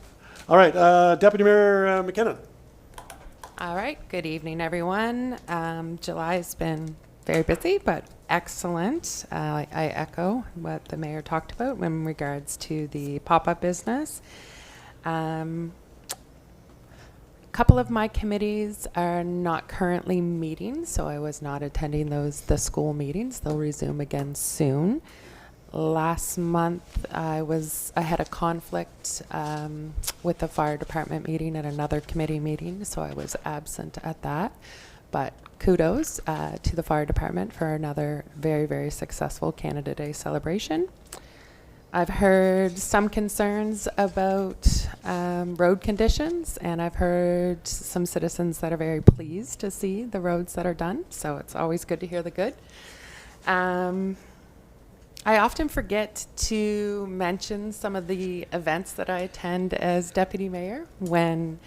All right, Deputy Mayor McKinnon. All right, good evening, everyone. July has been very busy, but excellent. I echo what the mayor talked about in regards to the pop-up business. A couple of my committees are not currently meeting, so I was not attending the school meetings. They'll resume again soon. Last month, I had a conflict with the fire department meeting at another committee meeting, so I was absent at that. But kudos to the fire department for another very, very successful Canada Day celebration. I've heard some concerns about road conditions, and I've heard some citizens that are very pleased to see the roads that are done, so it's always good to hear the good. I often forget to mention some of the events that I attend as deputy mayor when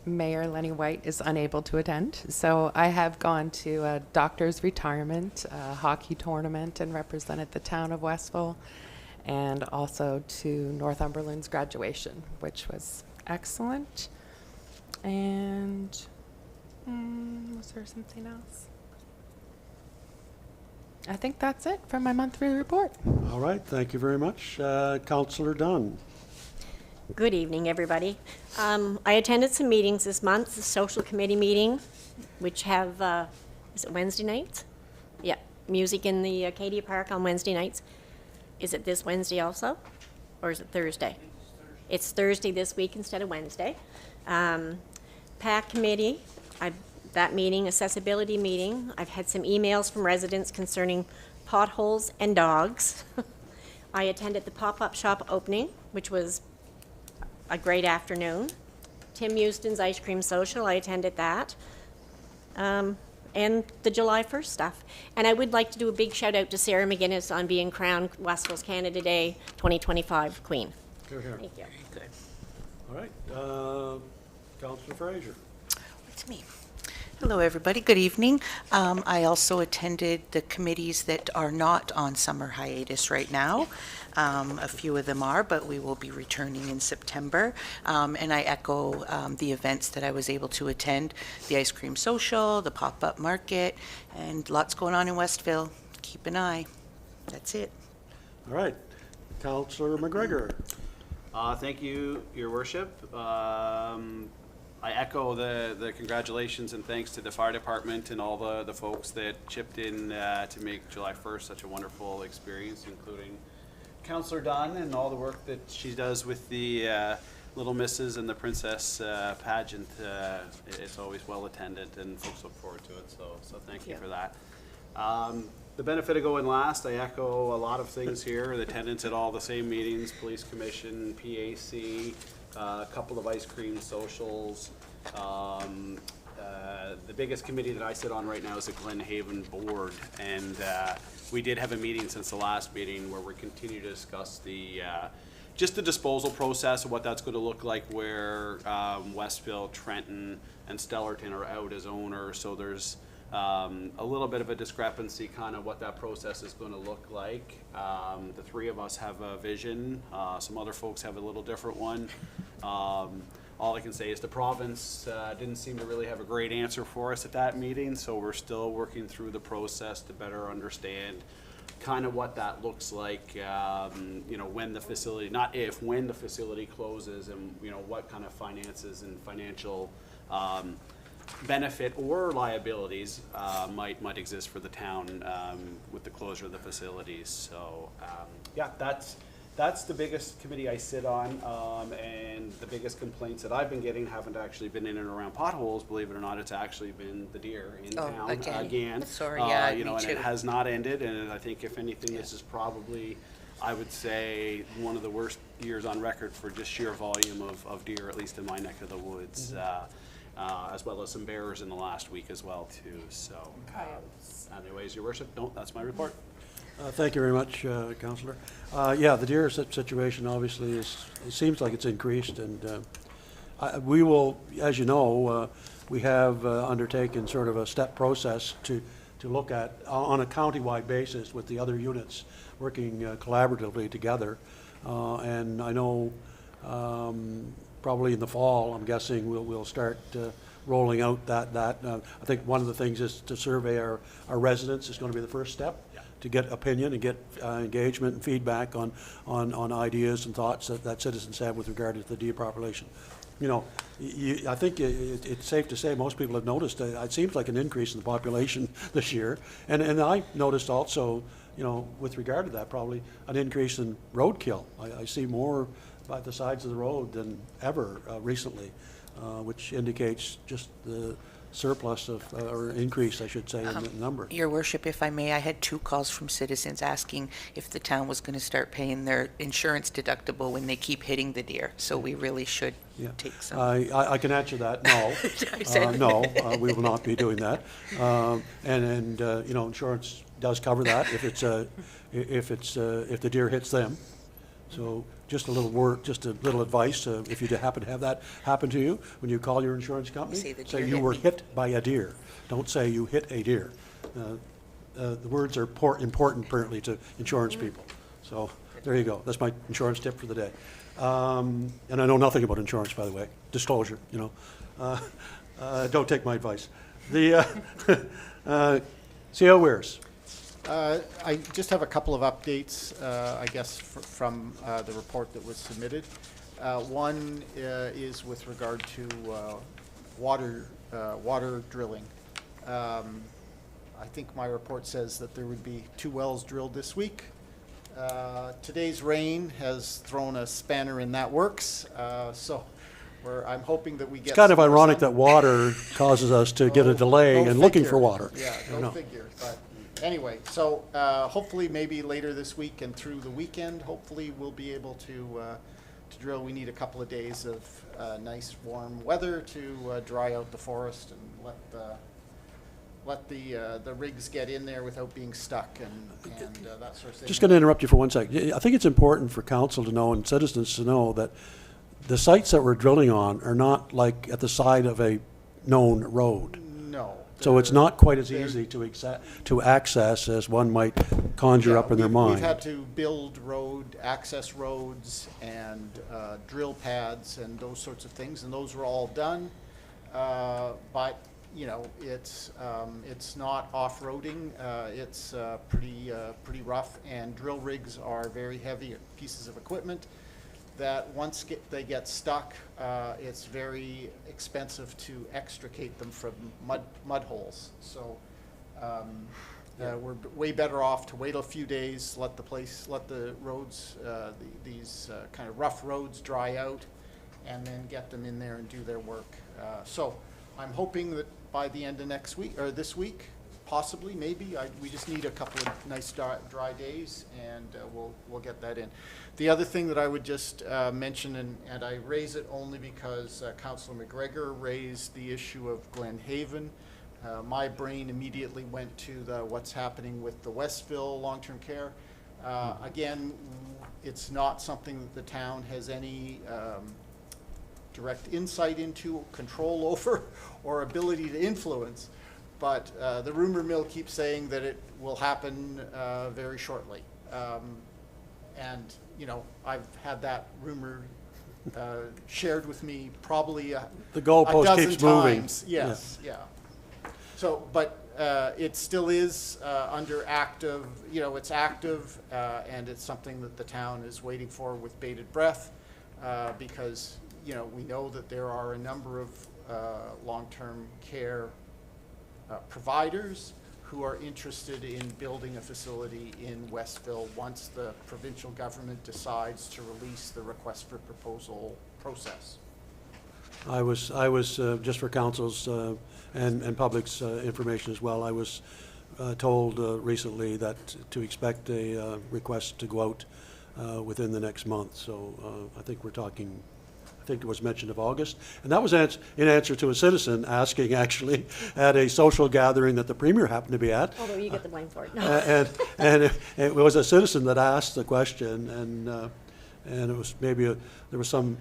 Mayor Lenny White is unable to attend. So I have gone to a doctor's retirement, a hockey tournament, and represented the town of Westville, and also to Northumberland's graduation, which was excellent. And was there something else? I think that's it from my monthly report. All right, thank you very much. Councillor Dunn. Good evening, everybody. I attended some meetings this month, the social committee meeting, which have, is it Wednesday nights? Yeah, music in the Acadia Park on Wednesday nights. Is it this Wednesday also? Or is it Thursday? It's Thursday this week instead of Wednesday. PAC committee, that meeting, accessibility meeting. I've had some emails from residents concerning potholes and dogs. I attended the pop-up shop opening, which was a great afternoon. Tim Houston's Ice Cream Social, I attended that. And the July 1st stuff. And I would like to do a big shout out to Sarah McGinnis on being crowned Westville's Canada Day 2025 Queen. Here, here. Thank you. All right, Councillor Fraser. It's me. Hello, everybody. Good evening. I also attended the committees that are not on summer hiatus right now. A few of them are, but we will be returning in September. And I echo the events that I was able to attend, the ice cream social, the pop-up market, and lots going on in Westville. Keep an eye. That's it. All right, Councillor McGregor. Thank you, Your Worship. I echo the congratulations and thanks to the fire department and all the folks that chipped in to make July 1st such a wonderful experience, including Councillor Dunn and all the work that she does with the Little Misses and the Princess pageant. It's always well attended and folks look forward to it, so thank you for that. The benefit of going last, I echo a lot of things here, the attendance at all the same meetings, Police Commission, PAC, a couple of ice cream socials. The biggest committee that I sit on right now is the Glen Haven Board, and we did have a meeting since the last meeting where we continue to discuss the just the disposal process and what that's going to look like where Westville, Trenton, and Stellarton are out as owners, so there's a little bit of a discrepancy kind of what that process is going to look like. The three of us have a vision, some other folks have a little different one. All I can say is the province didn't seem to really have a great answer for us at that meeting, so we're still working through the process to better understand kind of what that looks like, you know, when the facility, not if, when the facility closes, and, you know, what kind of finances and financial benefit or liabilities might exist for the town with the closure of the facilities. So yeah, that's the biggest committee I sit on, and the biggest complaints that I've been getting haven't actually been in and around potholes. Believe it or not, it's actually been the deer in town again. Sorry, yeah, you know, me and too. it has not ended. And I think if anything, this is probably, I would say, one of the worst years on record for just sheer volume of deer, at least in my neck of the woods. As well as some bears in the last week as well too. So, anyways, Your Worship, no, that's my report. Thank you very much, Councillor. Yeah, the deer situation obviously it seems like it's increased, and we will, as you know, we have undertaken sort of a step process to look at on a county-wide basis with the other units working collaboratively together. And I know probably in the fall, I'm guessing we'll start rolling out that. I think one of the things is to survey our residents is going to be the first step. To get opinion and get engagement and feedback on ideas and thoughts that citizens have with regard to the deer population. You know, I think it's safe to say most people have noticed it seems like an increase in the population this year. And I noticed also, you know, with regard to that, probably an increase in roadkill. I see more by the sides of the road than ever recently, which indicates just the surplus of, or increase, I should say, in the number. Your Worship, if I may, I had 2 calls from citizens asking if the town was going to start paying their insurance deductible when they keep hitting the deer. So we really should take some. I can answer that, no. I said- No, we will not be doing that. And you know, insurance does cover that if the deer hits them. So just a little word, just a little advice, if you happen to have that happen to you, when you call your insurance company, Say the say deer you hit were me. hit by a deer. Don't say you hit a deer. The words are important apparently to insurance people. So there you go. That's my insurance tip for the day. And I know nothing about insurance, by the way. Disclosure, you know. Don't take my advice. The C.O. Weirs. I just have a couple of updates, I guess, from the report that was submitted. One is with regard to water drilling. I think my report says that there would be 2 wells drilled this week. Today's rain has thrown a spanner in that works, so I'm hoping that we get. It's kind of some more ironic sun. that water causes us to get a delay Go in looking figure. for water. Yeah, I go know. figure. But Anyway, so hopefully maybe later this week and through the weekend, hopefully we'll be able to drill. We need a couple of days of nice warm weather to dry out the forest and let the rigs get in there without being stuck and that sort of thing. Just going to interrupt you for 1 sec. I think it's important for council to know and citizens to know that the sites that we're drilling on are not like at the side of a known road. No. So it's not quite as easy to access as one might conjure up in their mind. We've had to build access roads and drill pads and those sorts of things, and those were all done. But, you know, it's not off-roading. It's pretty rough, and drill rigs are very heavy pieces of equipment that once they get stuck, it's very expensive to extricate them from mud holes. So we're way better off to wait a few days, let the roads, these kind of rough roads dry out, and then get them in there and do their work. So I'm hoping that by the end of next week, or this week, possibly, maybe, we just need a couple of nice dry days, and we'll get that in. The other thing that I would just mention, and I raise it only because Councillor McGregor raised the issue of Glen Haven. My brain immediately went to what's happening with the Westville long-term care. Again, it's not something that the town has any direct insight into, control over, or ability to influence. But the rumor mill keeps saying that it will happen very shortly. And, you know, I've had that rumor shared with me probably The goalpost a dozen keeps moving. times. Yes, yeah. So, but it still is under active, you know, it's active, and it's something that the town is waiting for with bated breath, because, you know, we know that there are a number of long-term care providers who are interested in building a facility in Westville once the provincial government decides to release the request for proposal process. I was just for council's and public's information as well, I was told recently that to expect a request to go out within the next month. So I think we're talking, I think it was mentioned of August. And that was in answer to a citizen asking, actually, at a social gathering that the Premier happened to be at. Although you get the blame for it. No. And it was a citizen that asked the question, and it was maybe there was some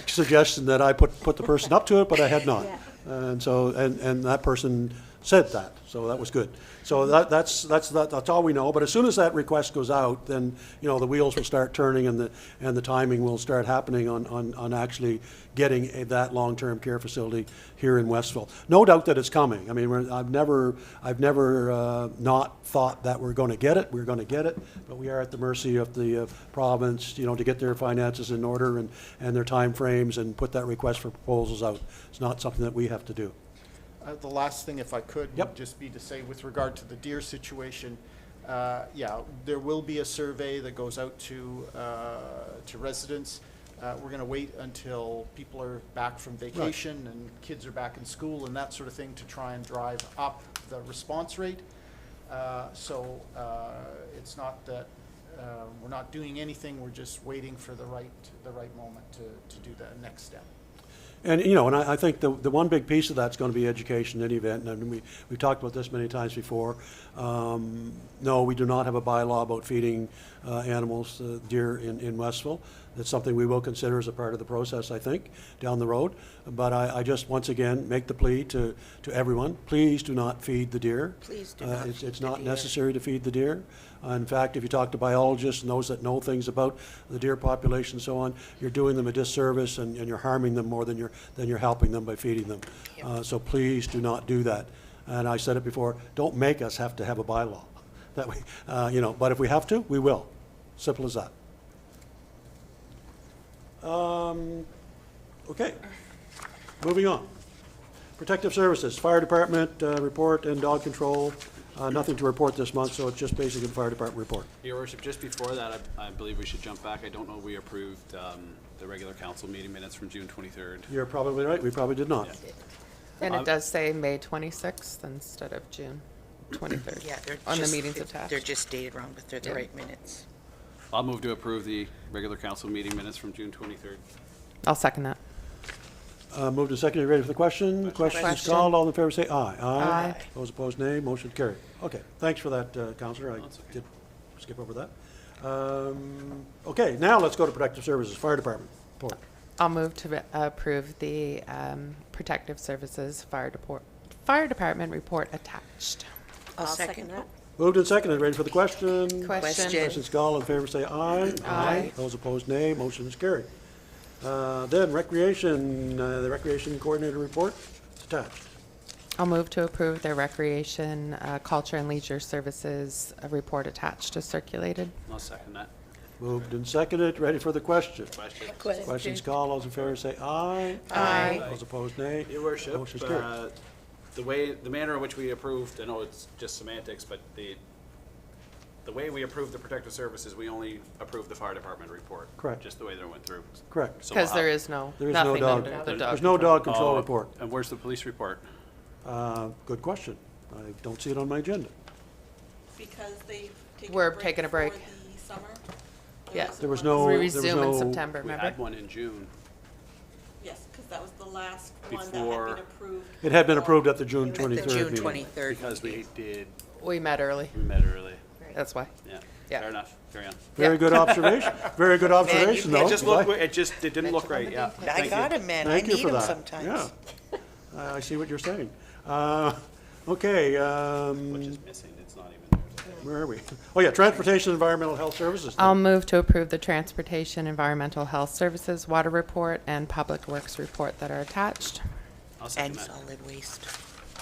suggestion that I put the person up to it, but I had not. Yeah. And so, and that person said that, so that was good. So that's all we know, but as soon as that request goes out, then, you know, the wheels will start turning and the timing will start happening on actually getting that long-term care facility here in Westville. No doubt that it's coming. I mean, I've never not thought that we're going to get it. We're going to get it, but we are at the mercy of the province, you know, to get their finances in order and their time frames and put that request for proposals out. It's not something that we have to do. The last thing, if I could, Yep. would just be to say with regard to the deer situation, yeah, there will be a survey that goes out to residents. We're going to wait until people are back from vacation and kids are back in school and that sort of thing to try and drive up the response rate. So it's not that we're not doing anything, we're just waiting for the right moment to do the next step. And, you know, and I think the one big piece of that's going to be education in any event, and we've talked about this many times before. No, we do not have a bylaw about feeding animals, deer in Westville. That's something we will consider as a part of the process, I think, down the road. But I just, once again, make the plea to everyone, please do not feed the deer. Please do not feed It's the not deer. necessary to feed the deer. In fact, if you talk to biologists and those that know things about the deer population and so on, you're doing them a disservice and you're harming them more than you're helping them by feeding them. So please do not do that. And I said it before, don't make us have to have a bylaw. That we, you know, but if we have to, we will. Simple as that. Okay, moving on. Protective Services, Fire Department report and dog control. Nothing to report this month, so it's just basically the Fire Department report. Your worship, just before that, I believe we should jump back. I don't know if we approved the regular council meeting minutes from June 23rd. You're probably right, we probably did not. And it does say May 26th instead of June. 23rd. Yeah, they're On the just- meetings attached. They're just dated wrong, but they're the Yeah. right minutes. I'll move to approve the regular council meeting minutes from June 23rd. I'll second that. Moved and seconded, ready for the question? Question is Question. called, all in favor say aye. Aye. Those opposed, nay. Motion carried. Okay, thanks for that, Counselor. I That's okay. did skip over that. Okay, now let's go to Protective Services, Fire Department. Report. I'll move to approve the Protective Services Fire Department report attached. I'll second that. Moved and seconded, ready for the question? Question. Questions called, all in favor say aye. Aye. Those opposed, nay. Motion is carried. Then Recreation, the Recreation Coordinator report, it's attached. I'll move to approve the Recreation, Culture and Leisure Services report attached as circulated. I'll second that. Moved and seconded, ready for the question? Question. Questions called, those in favor say aye. Aye. Those opposed, nay. Your Worship, Motion's carried. the manner in which we approved, I know it's just semantics, but the way we approved the protective services, we only approved the fire department report. Correct. Just the way that it went through. Correct. So we'll Because there have- is no, There is no nothing dog, under the dog. there's no dog control Oh, report. And where's the police report? Good question. I don't see it on my agenda. Because they've taken We're a break taking a break. for the summer? Or Yeah. was it There was one- no- We there was resume in no- September, We had remember? one in June. Yes, because that was the last one that Before- had been approved. It had been approved at the June At the 23rd June meeting. 23rd. Because we We met early, met early. that's why. Yeah. Yeah. Fair enough. Carry on. Very Yeah. good observation. Very good observation, though. It just looked, it didn't look right, yeah. I Thank got you. him, man. I Thank you need for him that. sometimes. Yeah. I see what you're saying. Okay, Which is missing, it's not even there. where are we? Oh, yeah, Transportation and Environmental Health Services. I'll move to approve the Transportation Environmental Health Services Water Report and Public Works Report that are attached. I'll second And that. solid waste.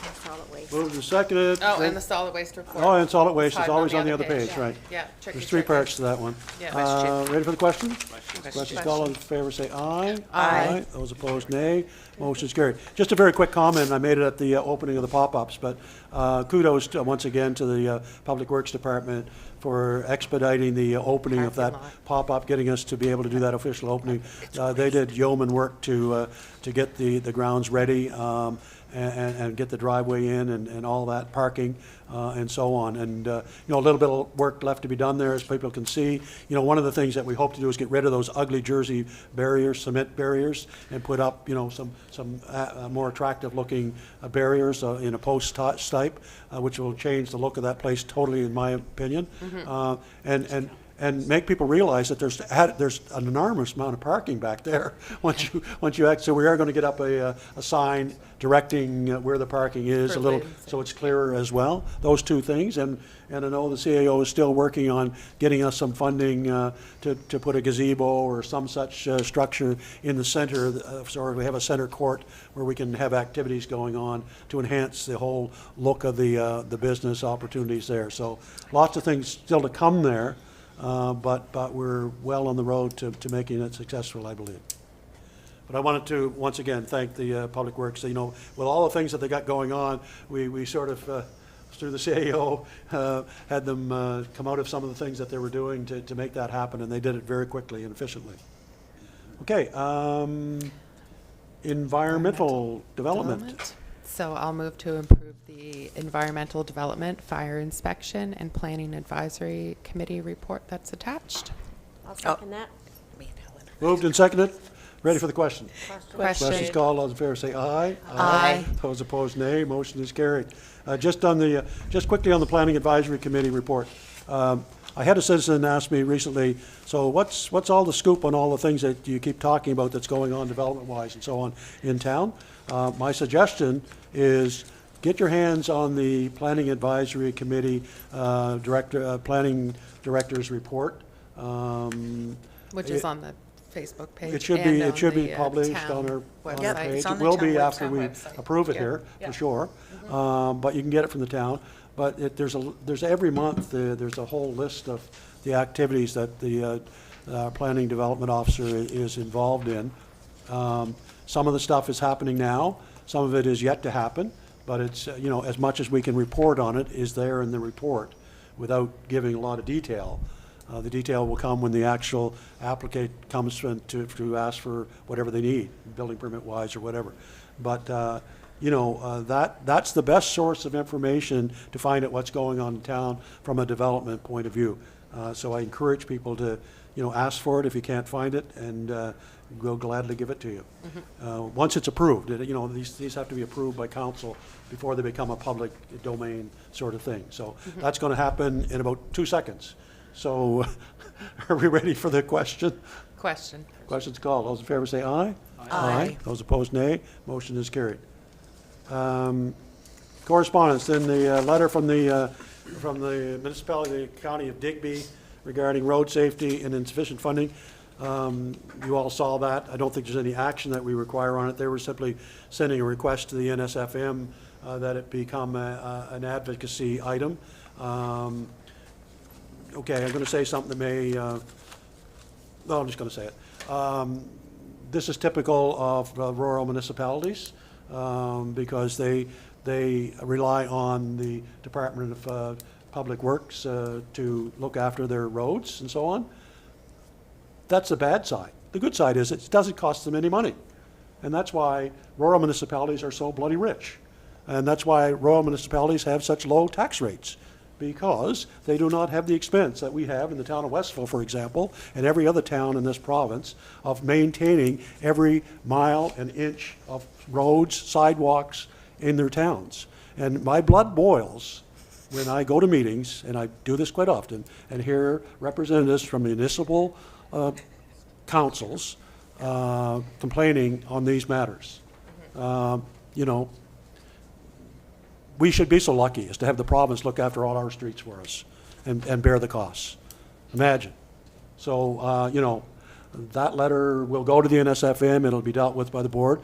And solid waste. Moved and seconded. Oh, and the solid waste report. Oh, and solid waste is Hiding always on the other page, yeah. right. Yeah. tricky, There's three tricky. parts to that one. Yeah. Ready for the question? Questions? Questions called, all in favor say aye. Aye. Those opposed, nay. Motion's carried. Just a very quick comment, I made it at the opening of the pop-ups, but kudos once again to the Public Works Department for expediting the opening of that Parking lot. pop-up, getting us to be able to do that official opening. They did yeoman work to get the grounds ready, and get the driveway in and all that, parking, and so on. And, a little bit of work left to be done there, as people can see. One of the things that we hope to do is get rid of those ugly Jersey barriers, cement barriers, and put up, some more attractive-looking barriers in a post type, which will change the look of that place totally, in my opinion. And make people realize that there's an enormous amount of parking back there once you act. So we are going to get up a sign directing where the parking is For a little, lanes. so it's clearer as well. Those two things, and I know the CAO is still working on getting us some funding to put a gazebo or some such structure in the center, so we have a center court where we can have activities going on to enhance the whole look of the business opportunities there. So lots of things still to come there. But we're well on the road to making it successful, I believe. But I wanted to, once again, thank the Public Works. With all the things that they got going on, we sort of, through the CAO, had them come out of some of the things that they were doing to make that happen, and they did it very quickly and efficiently. Okay, environmental development. So I'll move to improve the Environmental Development, Fire Inspection, and Planning Advisory Committee report that's attached. I'll second that. Me and Helen. Moved and seconded. Ready for the question? Question. Questions called, all those in favor say aye. Aye. Those opposed, nay. Motion is carried. Just quickly on the Planning Advisory Committee report. I had a citizen ask me recently, so what's all the scoop on all the things that you keep talking about that's going on development-wise and so on in town? My suggestion is get your hands on the Planning Advisory Committee Planning Director's report. Which is on the Facebook page. It should and be the, published town on our website. page. it's on It the will town be after website. we Website. approve it Yeah. here, Yeah. for sure. But you can get it from the town. But there's every month, there's a whole list of the activities that the Planning Development Officer is involved in. Some of the stuff is happening now, some of it is yet to happen, but it's, as much as we can report on it is there in the report without giving a lot of detail. The detail will come when the actual applicant comes to ask for whatever they need, building permit wise or whatever. But you know, that's the best source of information to find out what's going on in town from a development point of view. So I encourage people to, you know, ask for it if you can't find it, and we'll gladly give it to you. Once it's approved, you know, these have to be approved by council before they become a public domain sort of thing. So that's going to happen in about 2 seconds. So are we ready for the question? Question. Question's called. Those in favor say aye. Aye. Those opposed, nay. Motion is carried. Correspondence, then the letter from the municipality, the county of Digby regarding road safety and insufficient funding. You all saw that. I don't think there's any action that we require on it. They were simply sending a request to the NSFM that it become an advocacy item. Okay, I'm going to say something that may, no, I'm just going to say it. This is typical of rural municipalities because they rely on the Department of Public Works to look after their roads and so on. That's the bad side. The good side is it doesn't cost them any money. And that's why rural municipalities are so bloody rich. And that's why rural municipalities have such low tax rates, because they do not have the expense that we have in the town of Westville, for example, and every other town in this province, of maintaining every mile and inch of roads, sidewalks in their towns. And my blood boils when I go to meetings, and I do this quite often, and hear representatives from municipal councils complaining on these matters. You know, we should be so lucky as to have the province look after all our streets for us and bear the costs. Imagine. So, you know, that letter will go to the NSFM. It'll be dealt with by the board.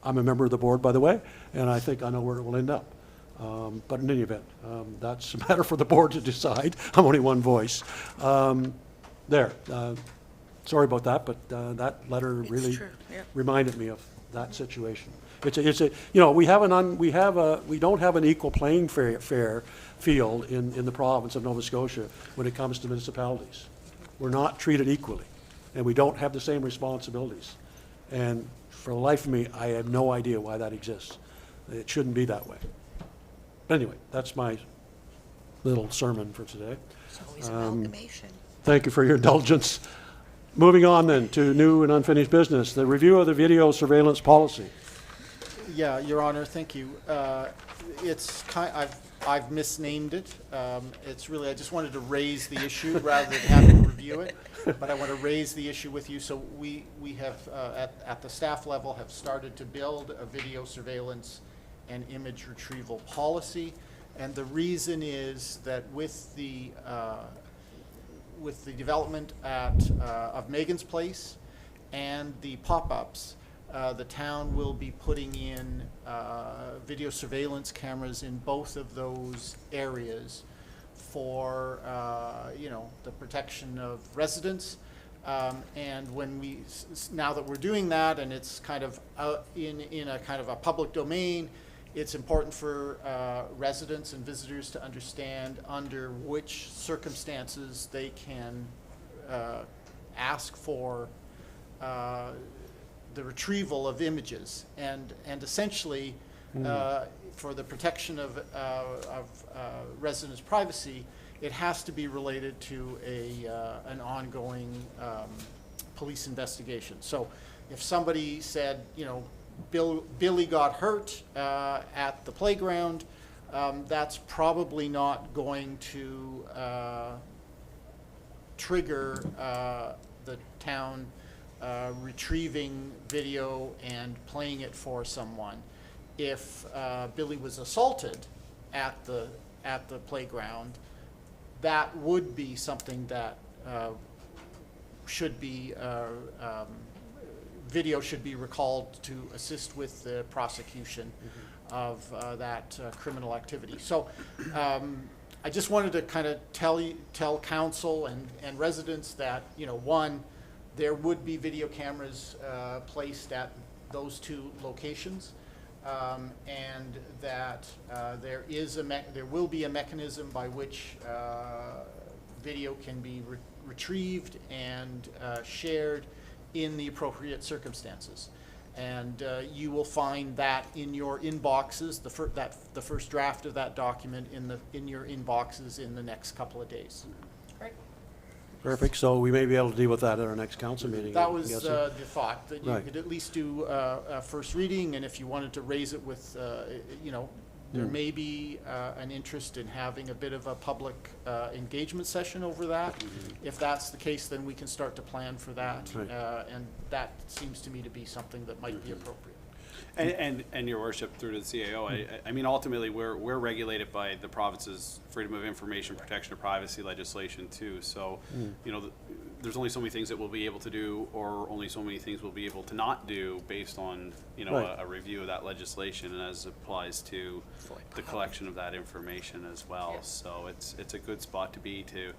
I'm a member of the board, by the way, and I think I know where it will end up. But in any event, that's a matter for the board to decide. I'm only one voice. Sorry about that, but that letter really true, yeah. reminded me of that situation. It's a you know, we don't have an equal playing fair field in the province of Nova Scotia when it comes to municipalities. We're not treated equally, and we don't have the same responsibilities. And for the life of me, I have no idea why that exists. It shouldn't be that way. But anyway, that's my little sermon for today. It's always amalgamation. Thank you for your indulgence. Moving on then to new and unfinished business, the review of the video surveillance policy. Yeah, Your Honor, thank you. I've misnamed it. It's really, I just wanted to raise the issue rather than having to review it. But I want to raise the issue with you. So we have, at the staff level, have started to build a video surveillance and image retrieval policy. And the reason is that with the development of Megan's Place and the pop-ups, the town will be putting in video surveillance cameras in both of those areas for, you know, the protection of residents. And when now that we're doing that, and it's kind of in a kind of a public domain, it's important for residents and visitors to understand under which circumstances they can ask for the retrieval of images, and essentially for the protection of residents' privacy, it has to be related to an ongoing police investigation. So if somebody said, you know, Billy got hurt at the playground, that's probably not going to trigger the town retrieving video and playing it for someone. If Billy was assaulted at the playground, that would be something that should be video should be recalled to assist with the prosecution of that criminal activity. So I just wanted to kind of tell council and residents that, you know, one, there would be video cameras placed at those two locations, and that there will be a mechanism by which video can be retrieved and shared in the appropriate circumstances. And you will find that in your inboxes, the first draft of that document in your inboxes in the next couple of days. Perfect, so we may be able to deal with that at our next council meeting. That I'm was guessing. the thought, that you Right. could at least do a first reading, and if you wanted to raise it with, you know, there may be an interest in having a bit of a public engagement session over that. If that's the case, then we can start to plan for that. Right. And that seems to me to be something that might be appropriate. And your worship, through to the CAO, I mean, ultimately, we're regulated by the province's Freedom of Information, Protection of Privacy legislation too. So, you know, there's only so many things that we'll be able to do, or only so many things we'll be able to not do based on, you know, Right. a review of that legislation, and as applies to the collection of that information as well. So it's a good spot to be, to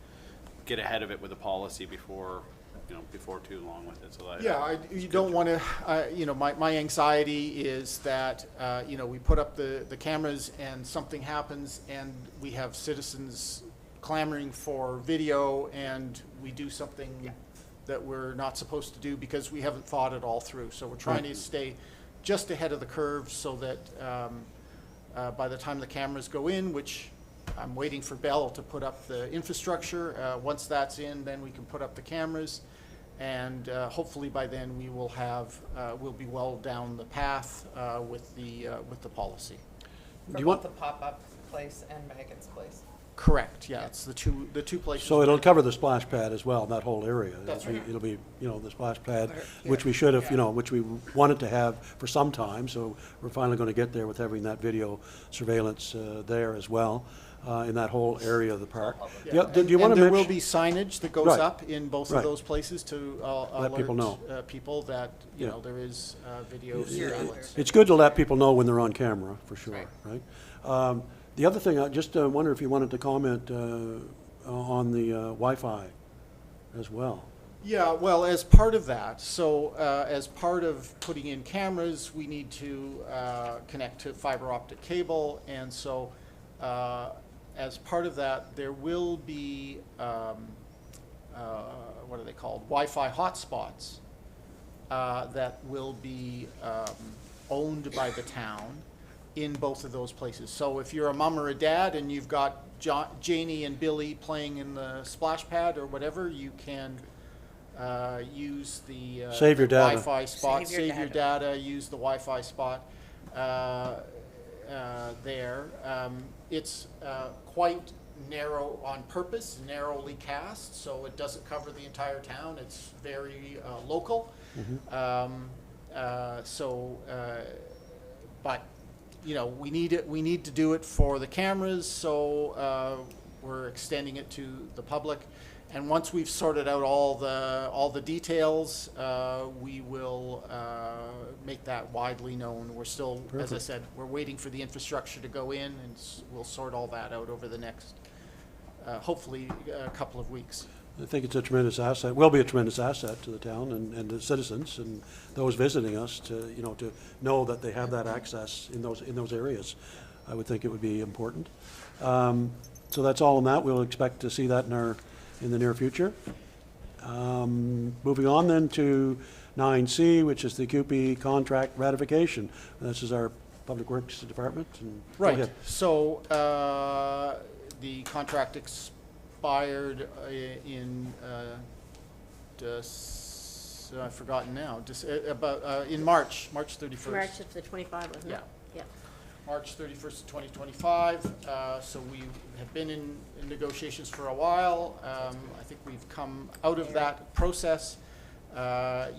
get ahead of it with a policy before, you know, before too long with it. So that, Yeah, you don't want to, you know, my anxiety is that, you know, we put up the cameras and something happens and we have citizens clamoring for video and we do something that we're not supposed to do because we haven't thought it all through. So we're trying to stay just ahead of the curve so that by the time the cameras go in, which I'm waiting for Bell to put up the infrastructure. Once that's in, then we can put up the cameras. And hopefully by then we will have, we'll be well down the path with the policy. Do you want, the pop-up place and Megan's place. Correct, yeah, it's the two places. so it'll cover the splash pad as well, that whole area. That's right. It'll be, you know, the splash pad, which we should have, you know, which we wanted to have for some time, so we're finally going to get there with having that video surveillance there as well, in that whole area of the park. Yeah, Do you want and to there will mention? be signage that goes Right. up in both of Right. those places to Let people know. alert people that, you Yeah. know, there is video surveillance. It's good to let people know when they're on camera, for sure, right? The other thing, I just wonder if you wanted to comment on the Wi-Fi as well. Yeah, well, as part of that, so as part of putting in cameras, we need to connect to fiber optic cable, and so as part of that, there will be, what are they called? Wi-Fi hotspots that will be owned by the town in both of those places. So if you're a mom or a dad and you've got Janie and Billy playing in the splash pad or whatever, you can use the Save your data. Wi-Fi spot, Save your save your data, use the Wi-Fi spot there. It's quite narrow on purpose, narrowly cast, so it doesn't cover the entire town. It's very local. But you know, we need to do it for the cameras, so we're extending it to the public. And once we've sorted out all the details, we will make that widely known. We're still, as I said, we're waiting for the infrastructure to go in, and we'll sort all that out over the next, hopefully, a couple of weeks. I think it's a tremendous asset, will be a tremendous asset to the town and the citizens and those visiting us to, you know, to know that they have that access in those areas. I would think it would be important. So that's all on that. We'll expect to see that in the near future. Moving on then to 9C, which is the CUPE contract ratification. This is our Public Works Department. And go Right, ahead. so the contract expired in, I've forgotten now, in March 31st. March of the 25, wasn't it? Yeah. Yeah. March 31st, 2025. So we have been in negotiations for a while. I think we've come out of that process.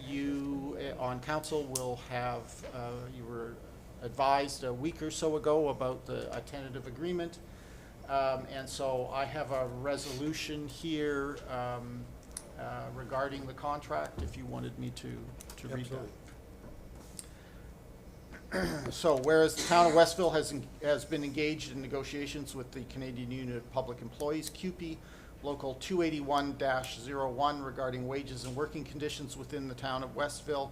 You on council will have, you were advised a week or so ago about a tentative agreement. And so I have a resolution here regarding the contract, if you wanted me to read that. So whereas the town of Westville has been engaged in negotiations with the Canadian Union of Public Employees, CUPE, Local 281-01 regarding wages and working conditions within the town of Westville,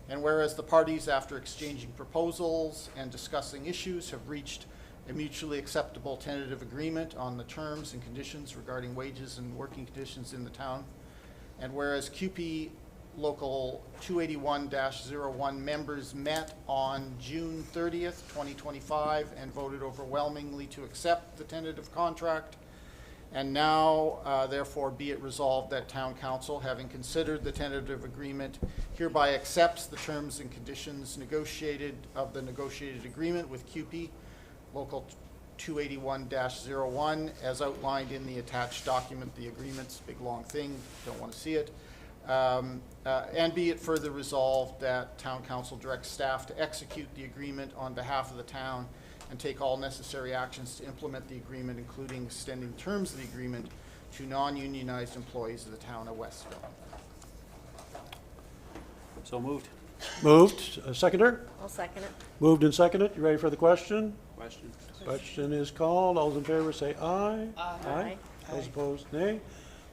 and whereas the parties, after exchanging proposals and discussing issues, have reached a mutually acceptable tentative agreement on the terms and conditions regarding wages and working conditions in the town, and whereas CUPE Local 281-01 members met on June 30th, 2025, and voted overwhelmingly to accept the tentative contract. And now, therefore, be it resolved that Town Council, having considered the tentative agreement, hereby accepts the terms and conditions negotiated of the negotiated agreement with CUPE, Local 281-01, as outlined in the attached document. The agreement's a big, long thing, don't want to see it. And be it further resolved that Town Council directs staff to execute the agreement on behalf of the town and take all necessary actions to implement the agreement, including extending terms of the agreement to non-unionized employees of the town of Westville. So moved. Moved. Seconder? I'll second it. Moved and seconded. You ready for the question? Question? Question is called. All those in favor say aye. Aye. Those opposed, nay.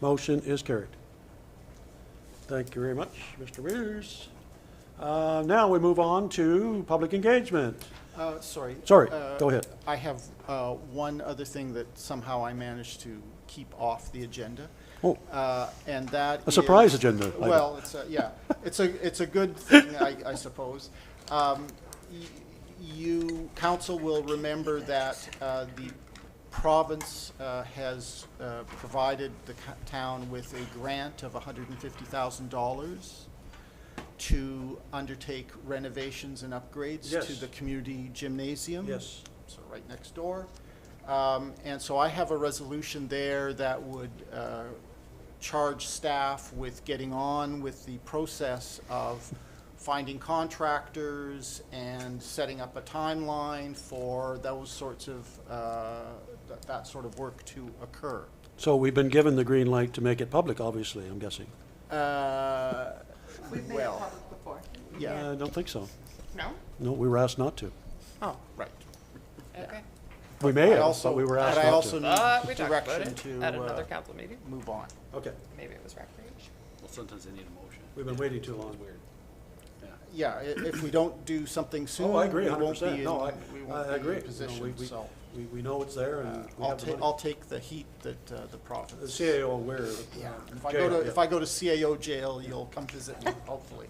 Motion is carried. Thank you very much, Mr. Mears. Now we move on to public engagement. Sorry. Sorry, go ahead. I have one other thing that somehow I managed to keep off the agenda. Oh. And that A surprise is- agenda item. Well, it's a good thing, I suppose. You, council will remember that the province has provided the town with a grant of $150,000 to undertake renovations and upgrades Yes. to the community gymnasium. Yes. So right next door. And so I have a resolution there that would charge staff with getting on with the process of finding contractors and setting up a timeline for those sorts of, that sort of work to occur. So we've been given the green light to make it public, obviously, I'm guessing. We've made it Well, public before. yeah, I don't think so. No? No, we were asked not to. Oh, right. okay. We may I have, also, but we were but asked I not also to. need We talked about direction it to at another council meeting. move on. Okay, Maybe it was recreation. Well, sometimes they need a motion. we've been waiting too long. Weird. Yeah, if we don't do something soon, Oh, I agree, we won't 100%. be No, we I won't be agree. in No, position, so. We know it's there and we have the money. I'll take the heat that the The province. CAO aware of Yeah, jail, if I go to CAO jail, you'll come visit me, hopefully.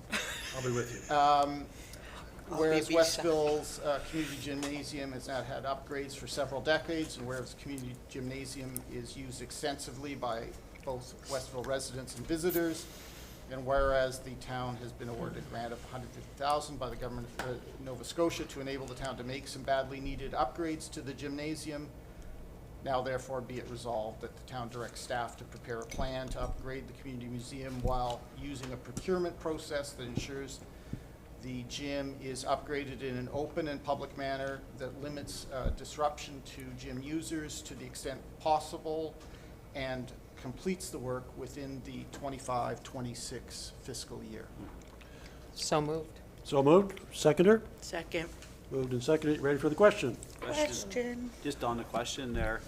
I'll be with you. Whereas be beside- Westville's community gymnasium has not had upgrades for several decades, and whereas the community gymnasium is used extensively by both Westville residents and visitors, and whereas the town has been awarded a grant of $150,000 by the government of Nova Scotia to enable the town to make some badly needed upgrades to the gymnasium, now therefore be it resolved that the town directs staff to prepare a plan to upgrade the community museum while using a procurement process that ensures the gym is upgraded in an open and public manner that limits disruption to gym users to the extent possible and completes the work within the 25-26 fiscal year. So moved. So moved. Seconder? Second. Moved and seconded. Ready for the question? Question. Just on the question there,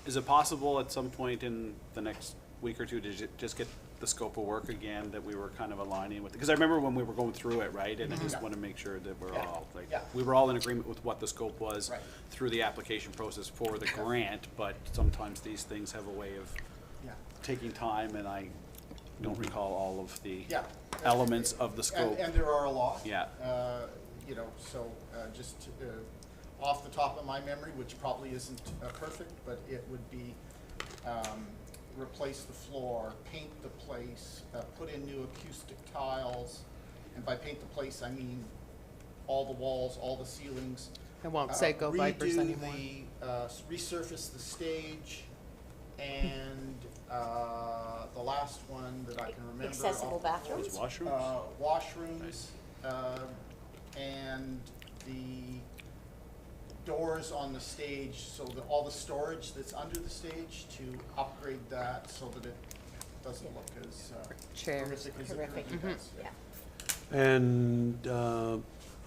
is it possible at some point in the next week or two to just get the scope of work again that we were kind of aligning with? Because I remember when we were going through it, right? And I just want to make sure that we're all, like, Yeah. we were all in agreement with what the scope was Right. through the application process for the grant, but sometimes these things have a way of Yeah. taking time, and I don't recall all of the Yeah. elements of the scope. And there are a lot. Yeah. You know, so just off the top of my memory, which probably isn't perfect, but it would be replace the floor, paint the place, put in new acoustic tiles, and by paint the place, I mean all the walls, all the ceilings. I won't say Go Vipers anymore. Resurface the stage, and the last one that I can remember. Accessible bathrooms? Washrooms? Washrooms, and the doors on the stage, so that all the storage that's under the stage, to upgrade that so that it doesn't look as Chairs. horrific as it Horrific. currently does. Yeah. And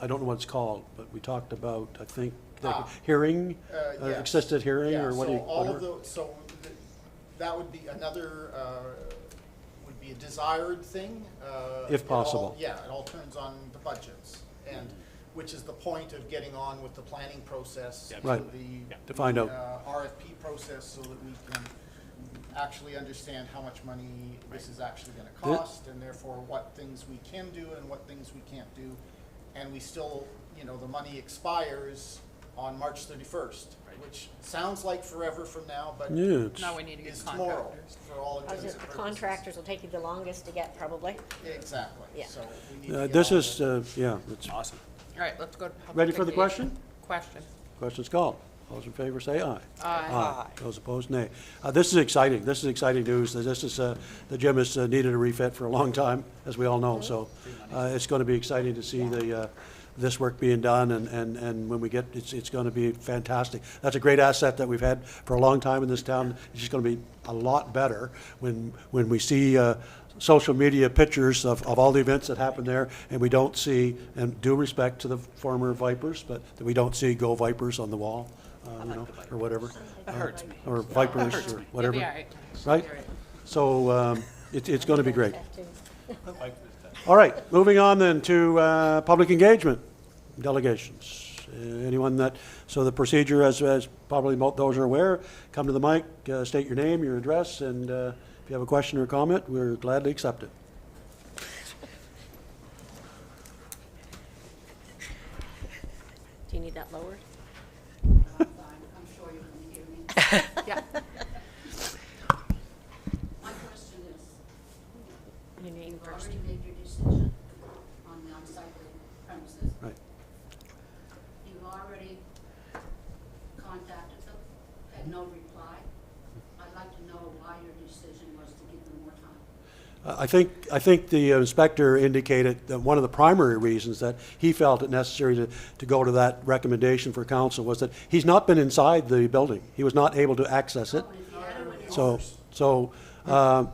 I don't know what it's called, but we talked about, I think, the Ah. hearing, Yes. assisted hearing, Yeah, or what do you? so all of whatever. the, so that would be another, would be a desired thing. If it all- possible. Yeah, it all turns on the budgets, and, which is the point of getting on with the planning process. Yeah. Right. The To find out. RFP process, so that we can actually understand how much money this is actually gonna cost, and therefore what things we can do and what things we can't do. And we still, you know, the money expires on March 31st, which sounds like forever from now, but Yeah, it's- Now we need to get is tomorrow contractors. for all I was intents just, and the purposes. contractors will take you the longest to get, probably. Exactly, Yeah. so we need to get This on is, it. yeah, it's, Awesome. All right, let's go to public ready for the engagement. question? Question. Question's called. All those in favor say aye. Aye. Those opposed, nay. This is exciting. This is exciting news. This is, the gym has needed a refit for a long time, as we all know, so it's going to be exciting to see this work being done, and when we get, it's going to be fantastic. That's a great asset that we've had for a long time in this town. It's just going to be a lot better when we see social media pictures of all the events that happen there, and we don't see, and due respect to the former Vipers, but that we don't see "Go Vipers" on the wall, you know, or whatever. That hurts me. Or Vipers, or You'll whatever, be all right. right? So it's going to be great. All right, moving on then to public engagement delegations. Anyone that, so the procedure, as probably those are aware, come to the mic, state your name, your address, and if you have a question or comment, we're gladly accept it. Do you need that lowered? I'm sure you can hear me. Yeah. My question is, Your name you've first. already made your decision on the unsightly premises. Right. You've already contacted them, had no reply. I'd like to know why your decision was to give them more time. I think the inspector indicated that one of the primary reasons that he felt it necessary to go to that recommendation for council was that he's not been inside the building. He was not able to access it. So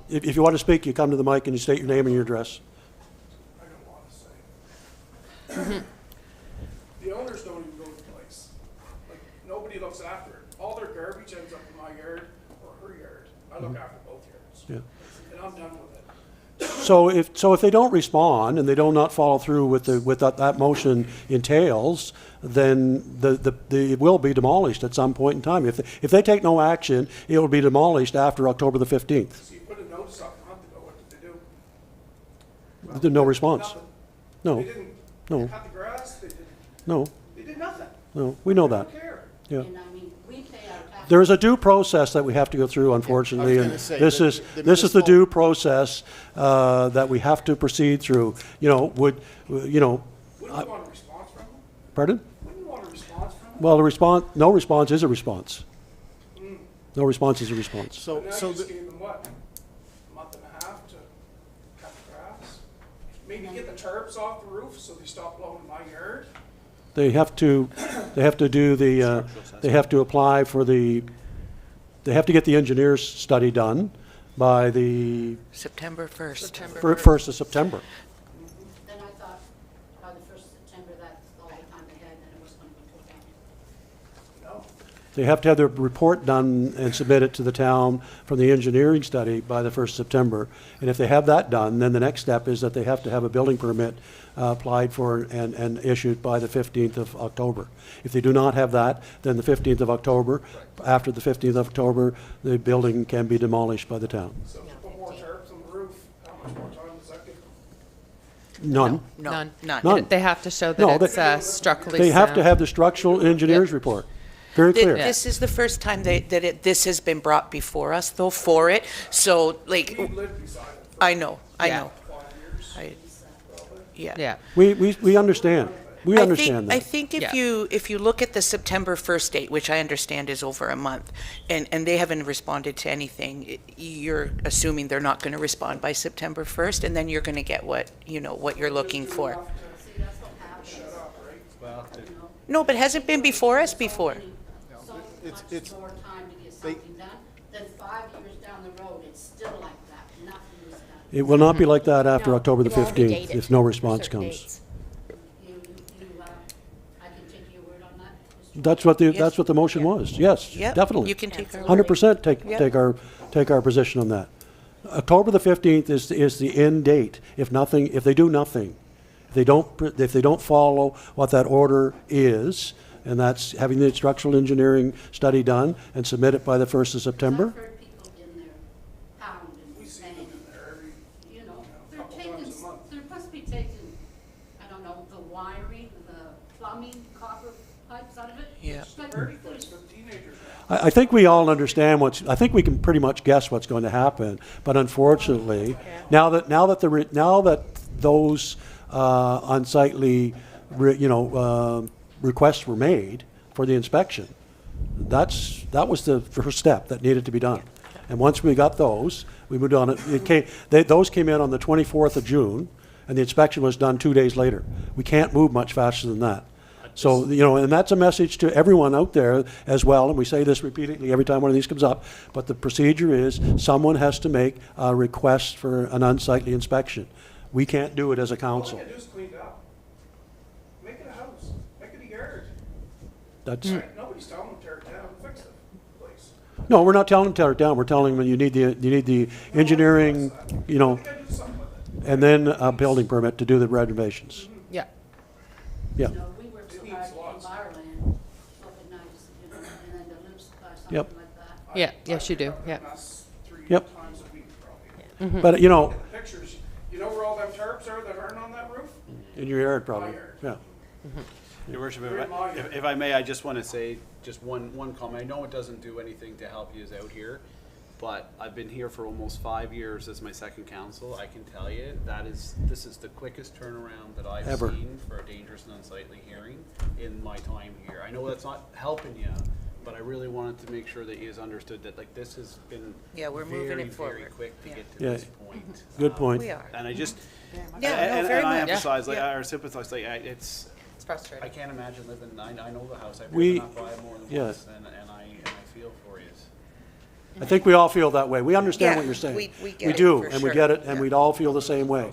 if you want to speak, you come to the mic and you state your name and your address. I don't want to say. The owners don't even go to the place. Like, nobody looks after it. All their garbage ends up in my yard or her yard. I look after both yards. Yeah. And I'm done with it. So if they don't respond and they do not follow through with that motion entails, then it will be demolished at some point in time. If they take no action, it will be demolished after October the 15th. So you put a notice up a month ago, what did they do? No response. Nothing. No, They didn't no. cut the grass, they did nothing. No, we know They that. don't care. Yeah. And I mean, we pay our taxes. There is a due process that we have to go through, unfortunately, and gonna say, this the- is the this is the municipal- due process that we have to proceed through. You know, Wouldn't you want a response from them? pardon? Wouldn't you want a response from them? Well, no response is a response. No response is a response. So, But now so you just the- gave them what? A month and a half to cut the grass? Maybe get the tarps off the roof so they stop blowing my yard? They have to do the, they have to apply for the, they have to get the engineer's study done by the September 1st. September 1st of September. Then I thought by the 1st of September, that's all the time they had, and it was going to be put down. No. They have to have their report done and submit it to the town from the engineering study by the 1st of September. And if they have that done, then the next step is that they have to have a building permit applied for and issued by the 15th of October. If they do not have that, then the 15th of October, after the 15th of October, the building can be demolished by the town. So if you put more tarps on the roof, how much more time does that give them? None. No, None. None. They have to show No, that it's structurally They have to sound. have the structural engineer's report. Very clear. This is the first time this has been brought before us, though, for it. So, like, We've lived beside it for I know. Yeah. 5 years. I- Yeah. Yeah. We understand. We understand I that. think Yeah. if you look at the September 1st date, which I understand is over a month, and they haven't responded to anything, you're assuming they're not going to respond by September 1st, and then you're going to get what you're looking for. See, that's what happens. No, but hasn't been before us before. So it's- much it's- more time to get something done, then 5 years down the road, it's still like that, nothing is done. It will not be like that after No, October the it won't be 15th dated if no for response certain comes. dates. I can take your word on that? Mr. That's what the motion was. Yes, Yep, definitely. you can take our word. 100% Yep. take our position on that. October the 15th is the end date. If they do nothing, if they don't follow what that order is, and that's having the structural engineering study done and submit it by the 1st of September. I've heard people in there wiring, the plumbing, copper pipes out of it. Yeah. It's like- Dirty place for teenagers now. I think we all understand I think we can pretty much guess what's going to happen, but unfortunately, now that those unsightly, requests were made for the inspection, that was the first step that needed to be done. And once we got those, we moved on. Those came in on the 24th of June, and the inspection was done 2 days later. We can't move much faster than that. So, and that's a message to everyone out there as well, and we say this repeatedly every time one of these comes up, but the procedure is someone has to make a request for an unsightly inspection. We can't do it as a All council. you gotta do is clean it up. Make it a house, make it a yard. That's, Right? Nobody's telling them to tear it down, fix the place. no, we're not telling them to tear it down, we're telling them you need the engineering, They gotta do something with it. and then a building permit to do the renovations. Yeah. Yeah, You know, we worked so It hard needs to lots. keep our land up at nights, you know, and then the lips or something Yep. like that. Yeah, yes, you do, yeah. Us 3 Yep. times a week, probably. but Look at the pictures, you know where all them tarps are that aren't on that roof? in your yard probably, My yard. yeah. Your worship, Very modern. if I may, I just want to say just one comment. I know it doesn't do anything to help you out here, but I've been here for almost 5 years as my second council. I can tell you this is the quickest turnaround that I've Ever. seen for a dangerous and unsightly hearing in my time here. I know that's not helping you, but I really wanted to make sure that you understood that like this has been Yeah, we're moving very, it very forward. quick to Yeah. get to Yeah. this point. Good point. We are. And I just Yeah, and, no, and very I much. emphasize like Yeah. or sympathize like it's. It's frustrating. I can't imagine living. I know the house. I've We- driven up by it more than yeah. once, and I feel for you. I think we all feel that way. We understand Yeah, what you're saying. we get We it, do, for and we sure. get it, and Yeah. we'd all feel the same way.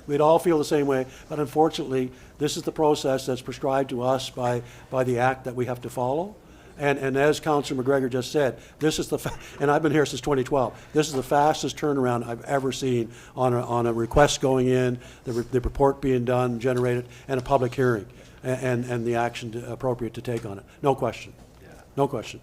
We'd all feel the same way, but unfortunately, this is the process that's prescribed to us by the act that we have to follow. And as Councilor McGregor just said, this is and I've been here since 2012, this is the fastest turnaround I've ever seen on a request going in, the report being done, generated, and a public hearing, and the action appropriate to take on it. No question. No question.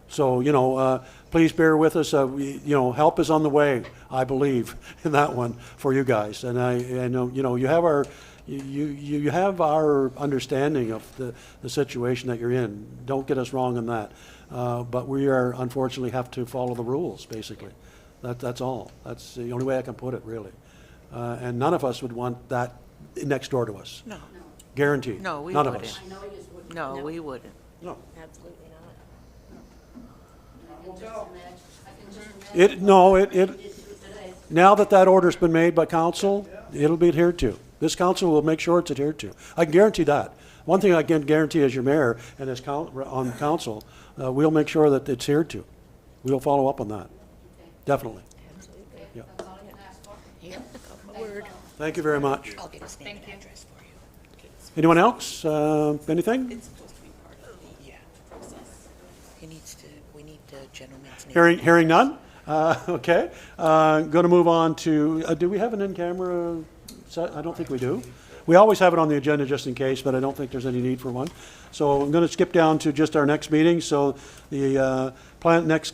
So, please bear with us. Help is on the way, I believe, in that one for you guys. And I know, you have you have our understanding of the situation that you're in. Don't get us wrong on that. But we are, unfortunately, have to follow the rules, basically. That's all. That's the only way I can put it, really. And none of us would want that next door to us. No, Guaranteed. No, we None of wouldn't. us. I know you just wouldn't. no, we wouldn't. No. Absolutely not. I can just imagine, I can just imagine. No, what you did today. Now that order's been made by council, it'll be adhered to. This council will make sure it's adhered to. I can guarantee that. One thing I can guarantee as your mayor and as on council, we'll make sure that it's adhered to. We'll follow up on that. Definitely. Yeah. That's all I can ask for. Yep, word. Thank you very much. I'll get his name and address for you. Anyone else? Anything? It's supposed to be part of the, process. We need the gentleman's name. Hearing none? Okay. Going to move on to, do we have an in-camera set? I don't think we do. We always have it on the agenda just in case, but I don't think there's any need for one. So I'm going to skip down to just our next meeting. So the next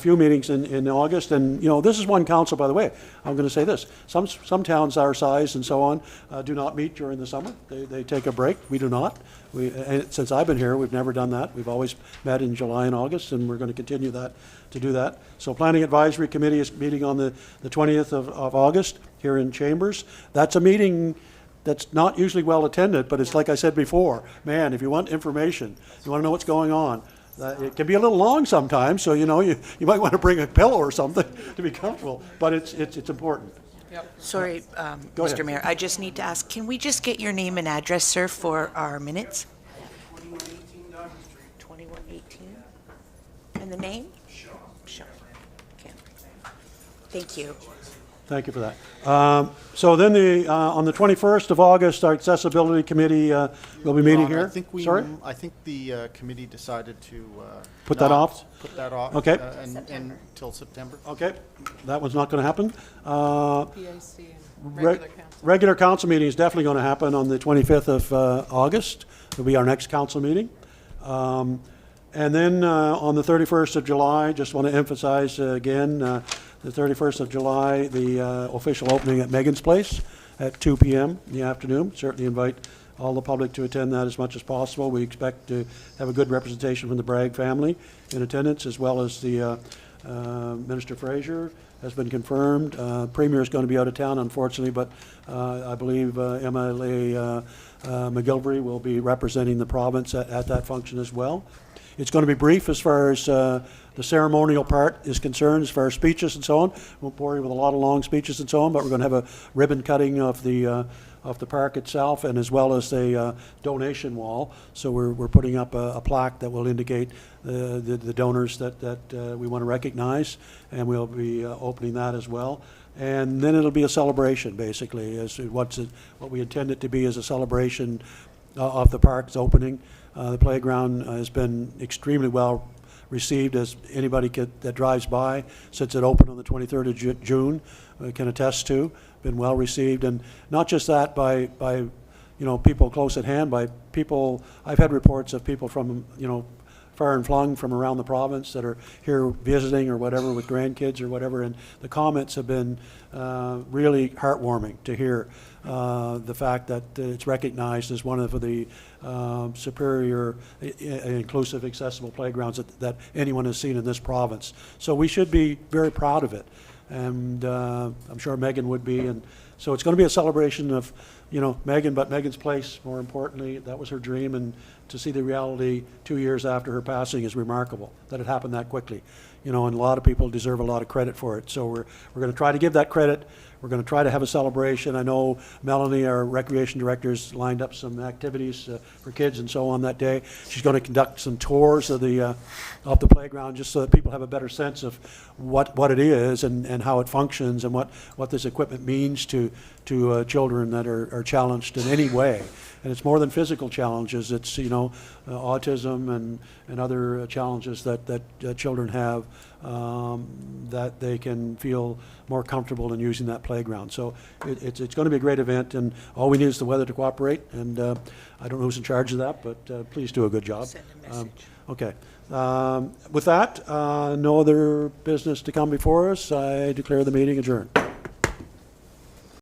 few meetings in August, and this is one council, by the way. I'm going to say this: some towns our size and so on do not meet during the summer. They take a break. We do not. And since I've been here, we've never done that. We've always met in July and August, and we're going to continue to do that. So Planning Advisory Committee is meeting on the 20th of August here in Chambers. That's a meeting that's not usually well attended, but it's like I said before, man, if you want information, you want to know what's going on, it can be a little long sometimes, so you might want to bring a pillow or something to be comfortable, but it's important. Sorry, Go ahead. Mr. Mayor, I just need to ask, can we just get your name and address, sir, for our minutes? 2118 Diamond Street. 2118. And the name? Sean. Okay. Thank you. Thank you for that. So then on the 21st of August, our Accessibility Committee will be meeting Ron, here. I think the committee decided to Put that not off? Put that off. Okay. Until September. Okay, that one's not going to happen. PIC and regular council. Regular council meeting is definitely going to happen on the 25th of August. It'll be our next council meeting. And then on the 31st of July, just want to emphasize again, the 31st of July, the official opening at Megan's Place at 2 p.m. in the afternoon. Certainly invite all the public to attend that as much as possible. We expect to have a good representation from the Bragg family in attendance, as well as the Minister Fraser has been confirmed. Premier is going to be out of town, unfortunately, but I believe MLA McGilvery will be representing the province at that function as well. It's going to be brief as far as the ceremonial part is concerned, as far as speeches and so on. Won't bore you with a lot of long speeches and so on, but we're going to have a ribbon cutting of the park itself, and as well as a donation wall. So we're putting up a plaque that will indicate the donors that we want to recognize, and we'll be opening that as well. And then it'll be a celebration, basically, as what we intend it to be, as a celebration of the park's opening. The playground has been extremely well received, as anybody that drives by since it opened on the 23rd of June can attest to. Been well received, and not just that by people close at hand, by people. I've had reports of people from far and flung from around the province that are here visiting or whatever with grandkids or whatever, and the comments have been really heartwarming to hear the fact that it's recognized as one of the superior, inclusive, accessible playgrounds that anyone has seen in this province. So we should be very proud of it, and I'm sure Megan would be. And so it's going to be a celebration of Megan, but Megan's Place, more importantly. That was her dream, and to see the reality 2 years after her passing is remarkable, that it happened that quickly. And a lot of people deserve a lot of credit for it. So we're going to try to give that credit. We're going to try to have a celebration. I know Melanie, our recreation director, has lined up some activities for kids and so on that day. She's going to conduct some tours of the playground, just so that people have a better sense of what it is and how it functions, and what this equipment means to children that are challenged in any way. And it's more than physical challenges. It's autism and other challenges that children have, that they can feel more comfortable in using that playground. So it's going to be a great event, and all we need is the weather to cooperate. And I don't know who's in charge of that, but please do a good job. Send a message. Okay. With that, no other business to come before us. I declare the meeting adjourned.